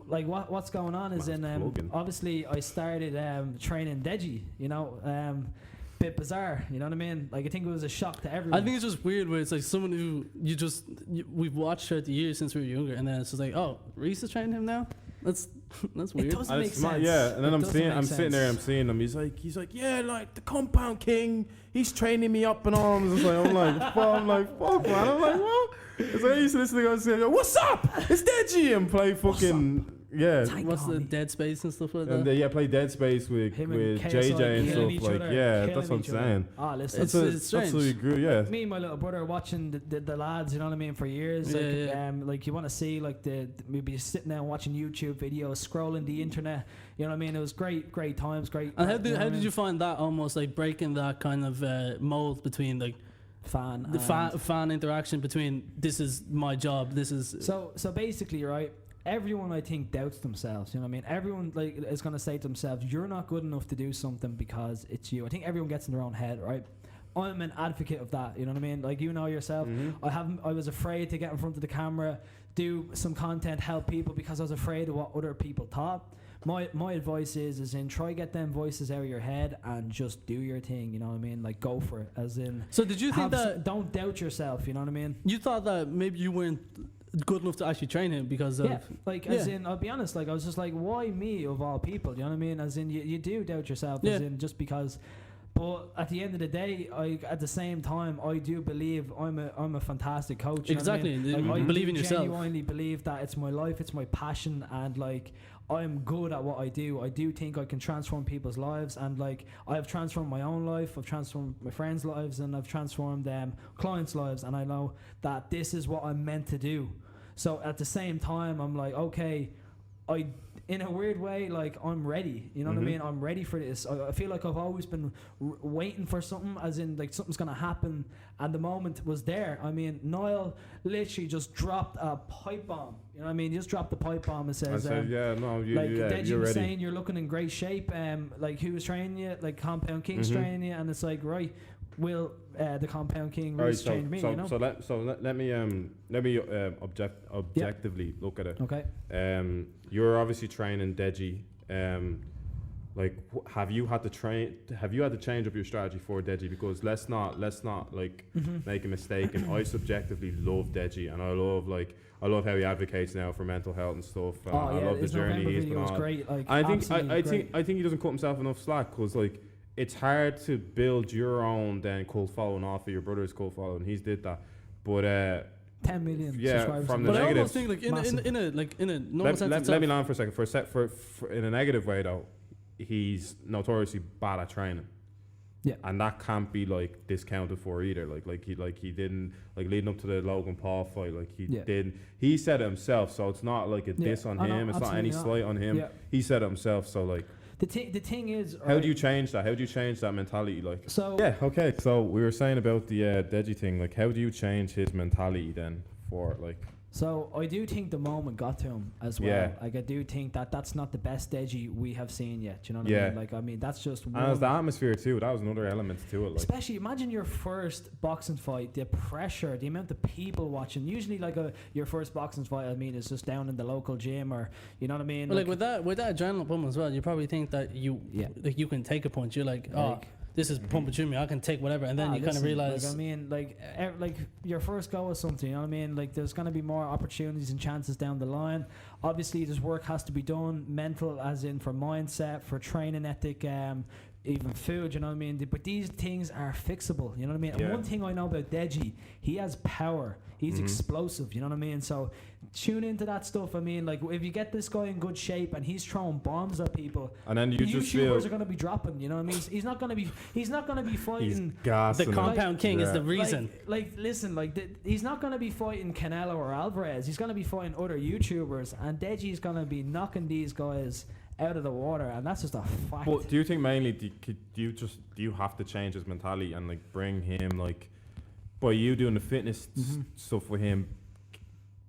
like what's going on is plugging. obviously I started training Deji. You know, bit bizarre. You know what I mean? Like I think it was a shock to everyone. I think it's just weird where it's like someone who we've watched throughout the years since we were younger, and then it's just like, oh, Rhys is training him now. That's weird. It doesn't And make it's smart, sense. yeah, and then It doesn't I'm make sitting there, I'm sense. seeing him. He's like, yeah, like the Compound King. He's training me up and all. I'm like, fuck, man. I'm like, what? It's like I used to listen to guys say, what's up? It's Deji, and play fucking yeah. What's the Dead Space and stuff like And that? they play Dead Space with Him and KSI JJ and killing each stuff. Like, other, yeah, killing that's what I'm each other. saying. Ah, listen. It's That's strange. absolutely great. Yeah. Me and my little brother watching the lads, you know what I mean, for years. Yeah, Like, yeah. like you want to see like maybe sitting there watching YouTube videos, scrolling the internet. You know what I mean? It was great times, great. And how you know what I did mean? you find that almost like breaking that kind of mold between like fan the and- fan interaction between this is my job, this is So basically, right? Everyone I think doubts themselves. You know what I mean? Everyone like is gonna say to themselves, "You're not good enough to do something because it's you." I think everyone gets in their own head, right? I'm an advocate of that. You know what I mean? Like you know yourself. Mhm. I was afraid to get in front of the camera, do some content, help people because I was afraid of what other people thought. My advice is in try get them voices out of your head and just do your thing. You know what I mean? Like go for it. As in, So did you think that don't doubt yourself. You know what I mean? you thought that maybe you weren't good enough to actually train him because of Yeah, like as Yeah. in, I'll be honest, like I was just like, why me of all people? You know what I mean? As in, you do doubt yourself, as Yeah. in just because. But at the end of the day, at the same time, I do believe I'm a fantastic coach. You know what I Exactly. mean? You I believe do in yourself. genuinely believe that it's my life, it's my passion, and like I'm good at what I do. I do think I can transform people's lives, and like I have transformed my own life, I've transformed my friends' lives, and I've transformed clients' lives, and I know that this is what I'm meant to do. So at the same time, I'm like, okay, in a weird way, like I'm ready. You know what I Mhm. mean? I'm ready for this. I feel like I've always been waiting for something, as in like something's gonna happen, and the moment was there. I mean, Niall literally just dropped a pipe bomb. You know what I mean? He just dropped the pipe bomb and I says, said, yeah, no, like Deji you're was ready. saying, you're looking in great shape. Like who was training you? Like Compound King's Mhm. training you, and it's like right, will the Compound King All right, Rhys train me? You know? let me objectively look at it. Okay. You're obviously training Deji. like, have you had to change up your strategy for Deji? Because let's not like make a mistake. And I subjectively love Deji, and I love how he advocates now for mental health and stuff. I love the journey he's been on. Great, like, I think he doesn't cut himself enough slack, because like it's hard to build your own then cult following off of your brother's cult following. He's did that, but 10 million subscribers. From the but negative. I almost think like in a normal sense. Let me land for a second. For in a negative way though, he's notoriously bad at training. Yeah, and that can't be like discounted for either. Like he didn't, like, leading up to the Logan Paul fight. Like he didn't. He said it himself, so it's not like a diss on him. It's not any slight on him. Yeah. He said it himself. So like the thing is, how do you change that? How do you change that mentality? Like, so okay. So we were saying about the Deji thing. Like, how do you change his mentality then for like? So I do think the moment got to him as well. Yeah. Like, I do think that's not the best Deji we have seen yet. Do you know what I mean? Like, I mean, that's just one. And it's the atmosphere too. That was another element to it. Like, especially imagine your first boxing fight, the pressure, the amount of people watching. Usually, like your first boxing fight, I mean, is just down in the local gym, or you know what I mean. Well, like with that adrenaline pump as well, you probably think that you can take a punch. You're like, oh, this is pumping through me, I can take whatever, and then you kind of realize. Like, I mean, like your first go at something, you know what I mean? Like, there's going to be more opportunities and chances down the line. Obviously, this work has to be done, mental, as in for mindset, for training ethic, even food, you know what I mean? But these things are fixable, you know what I mean? And one thing I know about Deji, he has power. He's explosive, you know what I mean? So tune into that stuff. I mean, like, if you get this guy in good shape and he's throwing bombs at people, and then YouTubers are going to be dropping, you know what I mean? He's not going to be fighting. The compound king is the reason. Listen, he's not going to be fighting Canelo or Alvarez. He's going to be fighting other YouTubers, and Deji's going to be knocking these guys out of the water, and that's just a fact. But do you think mainly do you have to change his mentality and like bring him, like, by you doing the fitness stuff with him,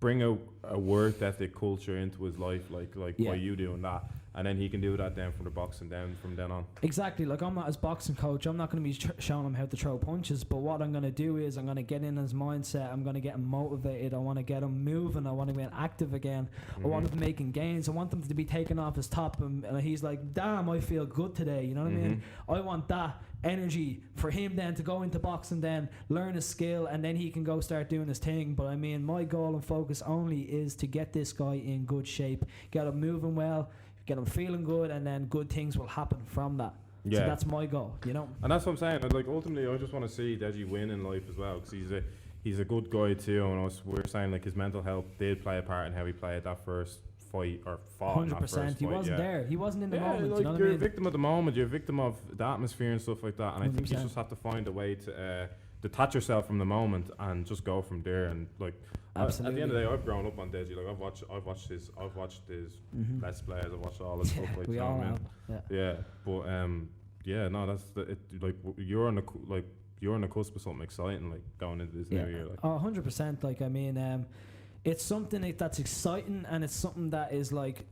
bring a work ethic culture into his life, like by you doing that, and then he can do that then from the boxing down from then on. Exactly. Like, I'm not his boxing coach. I'm not going to be showing him how to throw punches. But what I'm going to do is I'm going to get in his mindset. I'm going to get him motivated. I want to get him moving. I want to get active again. I want him making gains. I want him to be taken off his top. And he's like, damn, I feel good today. You know what I mean? I want that energy for him then to go into boxing, then learn a skill, and then he can go start doing his thing. But I mean, my goal and focus only is to get this guy in good shape, get him moving well, get him feeling good, and then good things will happen from that. So that's my goal, you know. And that's what I'm saying. Like, ultimately, I just want to see Deji win in life as well, because he's a good guy too. And we were saying, like, his mental health did play a part in how he played that first fight, or fought 100%. He wasn't there. He wasn't in the moment. Like, you know what you're I mean? a victim of the moment. You're a victim of the atmosphere and stuff like that. And 100%. I think you just have to find a way to detach yourself from the moment and just go from there. And like, at the end of the day, I've grown up on Deji. Like, I've watched his Let's Plays. I've watched all his stuff. Like, we all have. But no, that's like, you're on the cusp of something exciting, like, going into this new year. Like, 100%. Like, I mean, it's something that's exciting, and it's something that is like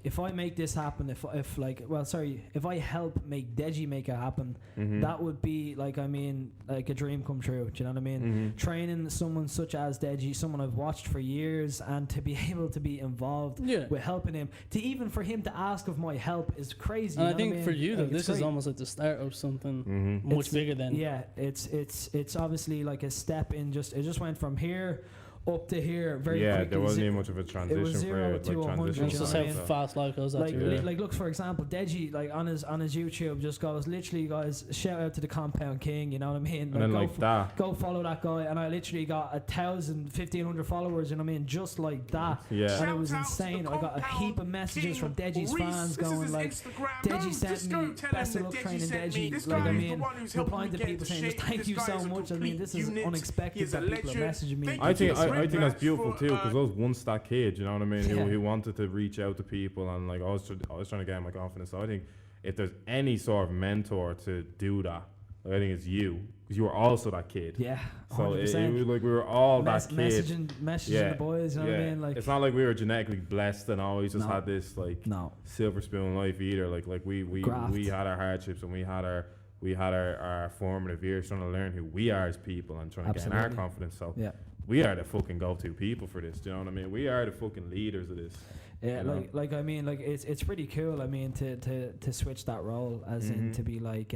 if I make this happen, if I help make Deji make it happen, that would be like, I mean, like a dream come true. Do you know what I mean? Training someone such as Deji, someone I've watched for years, and to be able to be involved with helping him, to even for him to ask of my help is crazy. And I think for you, though, this is almost like the start of something much bigger than. Yeah, it's obviously like a step in. It just went from here up to here very quickly. There wasn't even much of a transition. It was 0 to 100. It's just how fast life goes. Like look, for example, Deji, like on his YouTube, just goes literally, guys, shout out to the Compound King. You know what I mean? And then go follow that guy, and I literally got 1,500 followers. You know what I mean? Just like that. Yeah. And it was insane. I got a heap of messages from Deji's fans going like, Deji sent me best of luck training Deji. Like, I mean, replying to people saying just thank you so much. I mean, this is unexpected that people are messaging me. I think that's beautiful too, because I was once that kid, you know what I mean, who wanted to reach out to people, and like I was trying to get my confidence. So I think if there's any sort of mentor to do that, I think it's you, because you were also that kid. Yeah, 100%. So it was like we were all that kid. Messaging the boys, you know what I mean? Like, it's not like we were genetically blessed and always just had this like silver spoon life either. Like we had our hardships, and we had our formative years trying to learn who we are as people and trying to gain our confidence. So we are the fucking go-to people for this. Do you know what I mean? We are the fucking leaders of this. Yeah, like I mean, like it's pretty cool. I mean, to switch that role as in to be like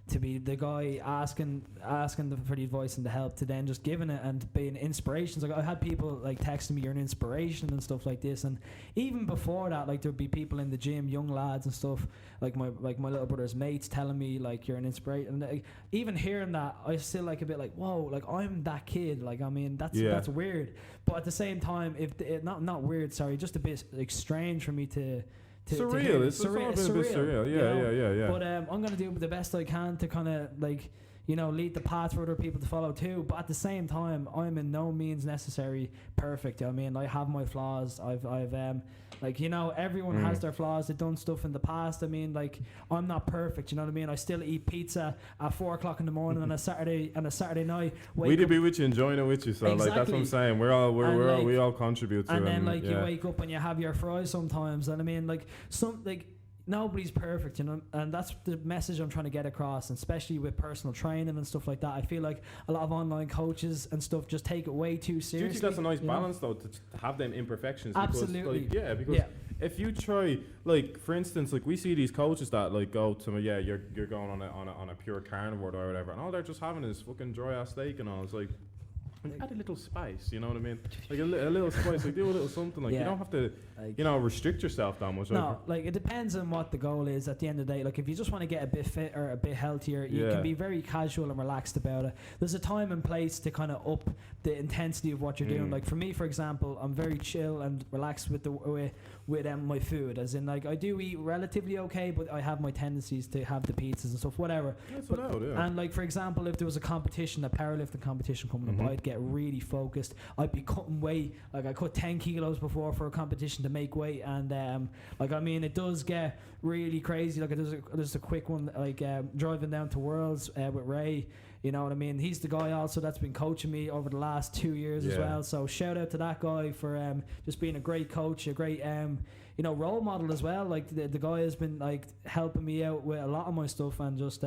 to be the guy asking for the advice and the help, to then just giving it and being inspirations. Like I had people like texting me, "You're an inspiration" and stuff like this. And even before that, like there'd be people in the gym, young lads and stuff, like my little brother's mates telling me like, "You're an inspiration." And like, even hearing that, I still like a bit like, whoa, like I'm that kid. Like I mean, that's weird. But at the same time, if it, not weird, sorry, just a bit like strange for me to surreal. It's all a bit surreal. Yeah. But I'm gonna do the best I can to kind of like, you know, lead the path for other people to follow too. But at the same time, I'm in no means necessary perfect. I mean, I have my flaws. I've like, you know, everyone has their flaws. They've done stuff in the past. I mean, like, I'm not perfect. You know what I mean? I still eat pizza at 4 o'clock in the morning on a Saturday night. We'd be with you, enjoying it with you. So exactly. Like that's what I'm saying. We all contribute to it. And then like you wake up and you have your fries sometimes. And I mean, like nobody's perfect, you know, and that's the message I'm trying to get across, and especially with personal training and stuff like that. I feel like a lot of online coaches and stuff just take it way too seriously. Do you think that's a nice balance though, to have them imperfections? Absolutely. Because if you try, like for instance, like we see these coaches that like go to you're going on a pure carnivore or whatever, and all they're just having is fucking dry ass steak and all. It's like, add a little spice, you know what I mean? Like a little spice, like do a little something. Like you don't have to, like, you know, restrict yourself that much. No, like it depends on what the goal is. At the end of the day, like if you just want to get a bit fit or a bit healthier, you can be very casual and relaxed about it. There's a time and place to kind of up the intensity of what you're doing. Like for me, for example, I'm very chill and relaxed with my food. As in, like I do eat relatively okay, but I have my tendencies to have the pizzas and stuff, whatever. That's allowed, yeah. And like for example, if there was a competition, a powerlifting competition coming up, I'd get really focused. I'd be cutting weight. Like I cut 10 kilos before for a competition to make weight, and like I mean, it does get really crazy. Like there's a quick one, like driving down to Worlds with Ray. You know what I mean? He's the guy also that's been coaching me over the last 2 years as well. So shout out to that guy for just being a great coach, a great you know, role model as well. Like the guy has been like helping me out with a lot of my stuff, and just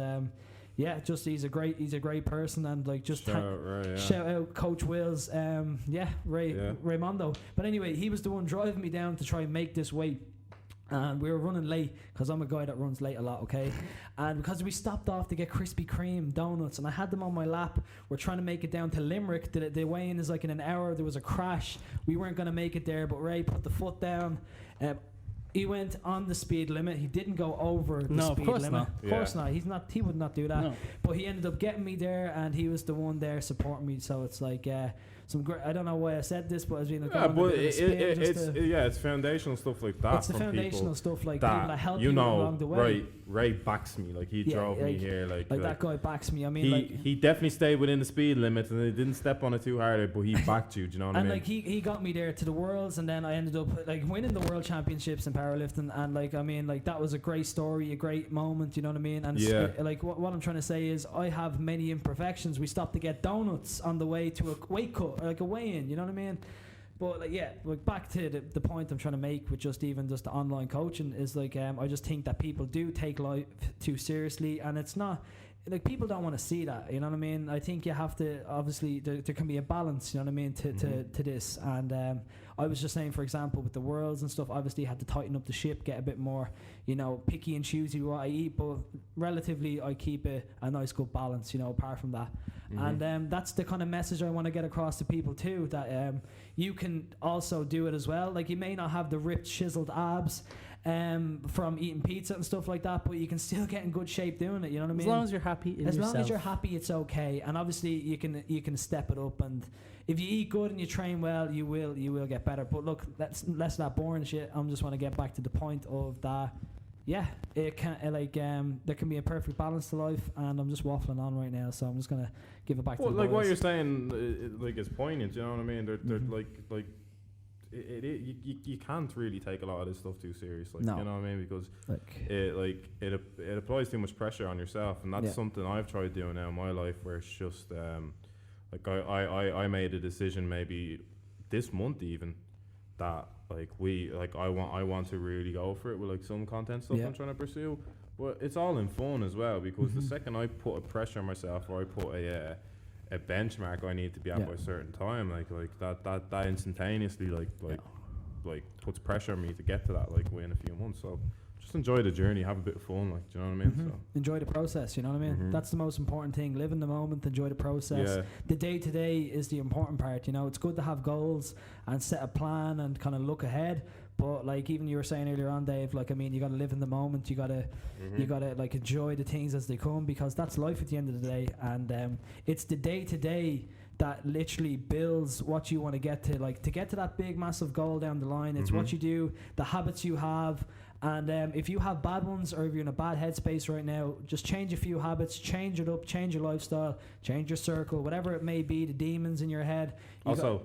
just he's a great person, and like just shout out Coach Wills, Raymondo. But anyway, he was the one driving me down to try and make this weight. And we were running late, because I'm a guy that runs late a lot, okay? And because we stopped off to get Krispy Kreme donuts, and I had them on my lap. We're trying to make it down to Limerick. The weigh-in is like in an hour. There was a crash. We weren't going to make it there, but Ray put the foot down. He went on the speed limit. He didn't go over the speed limit. Of course not. He would not do that. No. But he ended up getting me there, and he was the one there supporting me. So it's like some great. I don't know why I said this, but it's been it's foundational stuff like that. It's the foundational stuff like people that help you along the way. Ray backs me. Like he drove me here. Like that guy backs me. I mean, he definitely stayed within the speed limit, and he didn't step on it too hard. But he backed you. Do you know what I mean? And like he got me there to the Worlds, and then I ended up like winning the World Championships in powerlifting. And like I mean, like that was a great story, a great moment. You know what I mean? And like what I'm trying to say is, I have many imperfections. We stopped to get donuts on the way to a weight cut, or like a weigh-in. You know what I mean? But like back to the point I'm trying to make with just the online coaching is like I just think that people do take life too seriously, and it's not like people don't want to see that. You know what I mean? I think you have to, obviously there can be a balance. You know what I mean to this. And I was just saying, for example, with the Worlds and stuff, obviously I had to tighten up the ship, get a bit more, you know, picky and choosy what I eat, but relatively I keep a nice good balance, you know, apart from that. And that's the kind of message I want to get across to people too, that you can also do it as well. Like you may not have the ripped, chiseled abs from eating pizza and stuff like that, but you can still get in good shape doing it. You know what I mean? As long as you're happy in yourself. As long as you're happy, it's okay. And obviously you can step it up, and if you eat good and you train well, you will get better. But look, that's less of that boring shit. I just want to get back to the point of that. Yeah, it can there can be a perfect balance to life, and I'm just waffling on right now, so I'm just gonna give it back to the boys. What you're saying, like, is poignant. You know what I mean? They're like. You can't really take a lot of this stuff too seriously. No. You know what I mean? Because it applies too much pressure on yourself, and that's something I've tried doing now in my life, where it's just like I made a decision maybe this month even that I want to really go for it with like some content stuff I'm trying to pursue, but it's all in fun as well, because the second I put a pressure on myself, or I put a benchmark I need to be at by a certain time, like that instantaneously like puts pressure on me to get to that like within a few months. So just enjoy the journey, have a bit of fun, like, do you know what I mean? So Enjoy the process, you know what I mean? That's the most important thing. Live in the moment, enjoy the process. Yeah. The day to day is the important part, you know. It's good to have goals and set a plan and kind of look ahead. But like even you were saying earlier on, Dave, like I mean, you got to live in the moment. You got to like enjoy the things as they come, because that's life at the end of the day. And it's the day to day that literally builds what you want to get to. Like to get to that big massive goal down the line, it's what you do, the habits you have. And if you have bad ones, or if you're in a bad headspace right now, just change a few habits, change it up, change your lifestyle, change your circle, whatever it may be, the demons in your head. Also,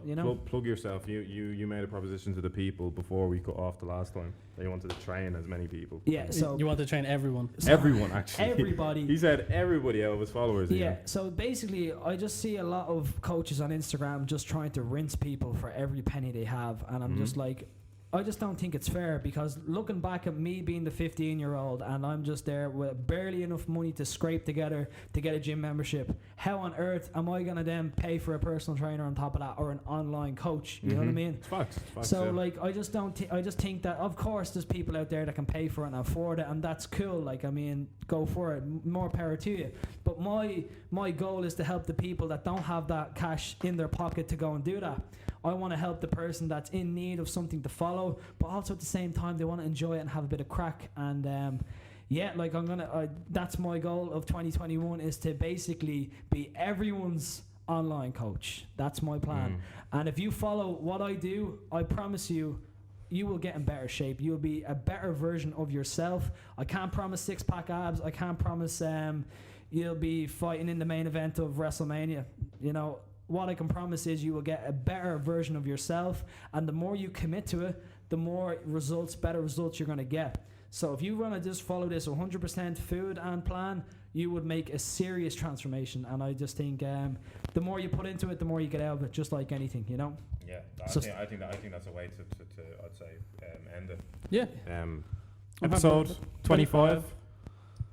plug yourself. You made a proposition to the people before we cut off the last time that you wanted to train as many people. Yeah, so you want to train everyone. Everyone, actually. Everybody. He said everybody out of his followers. Yeah, so basically, I just see a lot of coaches on Instagram just trying to rinse people for every penny they have, and I'm just like, I just don't think it's fair, because looking back at me being the 15-year-old and I'm just there with barely enough money to scrape together to get a gym membership, how on earth am I going to then pay for a personal trainer on top of that, or an online coach? You know what I mean? It's facts. So like I just think that of course there's people out there that can pay for it and afford it, and that's cool. Like I mean, go for it, more power to you. But my goal is to help the people that don't have that cash in their pocket to go and do that. I want to help the person that's in need of something to follow, but also at the same time they want to enjoy it and have a bit of crack. And like that's my goal of 2021, is to basically be everyone's online coach. That's my plan. And if you follow what I do, I promise you will get in better shape. You'll be a better version of yourself. I can't promise six-pack abs. I can't promise you'll be fighting in the main event of WrestleMania. You know, what I can promise is you will get a better version of yourself, and the more you commit to it, the more better results you're going to get. So if you want to just follow this 100% food and plan, you would make a serious transformation. And I just think the more you put into it, the more you get out of it, just like anything, you know? Yeah, I think that's a way to I'd say end it. Yeah. Episode 25.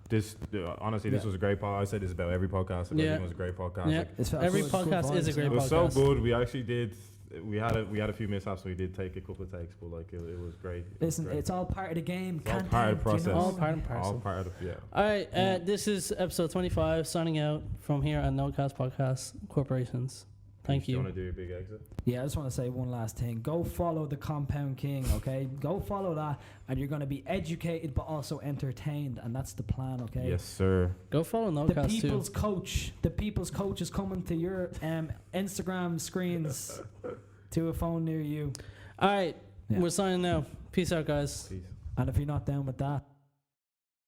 This honestly, this was a great podcast. I said this about every podcast. I think it was a great podcast. Yeah. Like, Every podcast is a great podcast. It was so good. We actually did. We had a few mishaps. So we did take a couple of takes, but like it was great. Listen, it's all part of the game. It's all part of the process. All part and parcel. All part of yeah. All right. This is episode 25. Signing out from here at NoCast Podcast Corporations. Thank you. Do you want to do your big exit? Yeah, I just want to say one last thing. Go follow the Compound King, okay? Go follow that, and you're going to be educated but also entertained, and that's the plan, okay? Yes, sir. Go follow NoCast the people's coach. The people's coach is coming to your Instagram screens to a phone near you. All right. We're signing now. Peace out, guys. Peace. And if you're not down with that,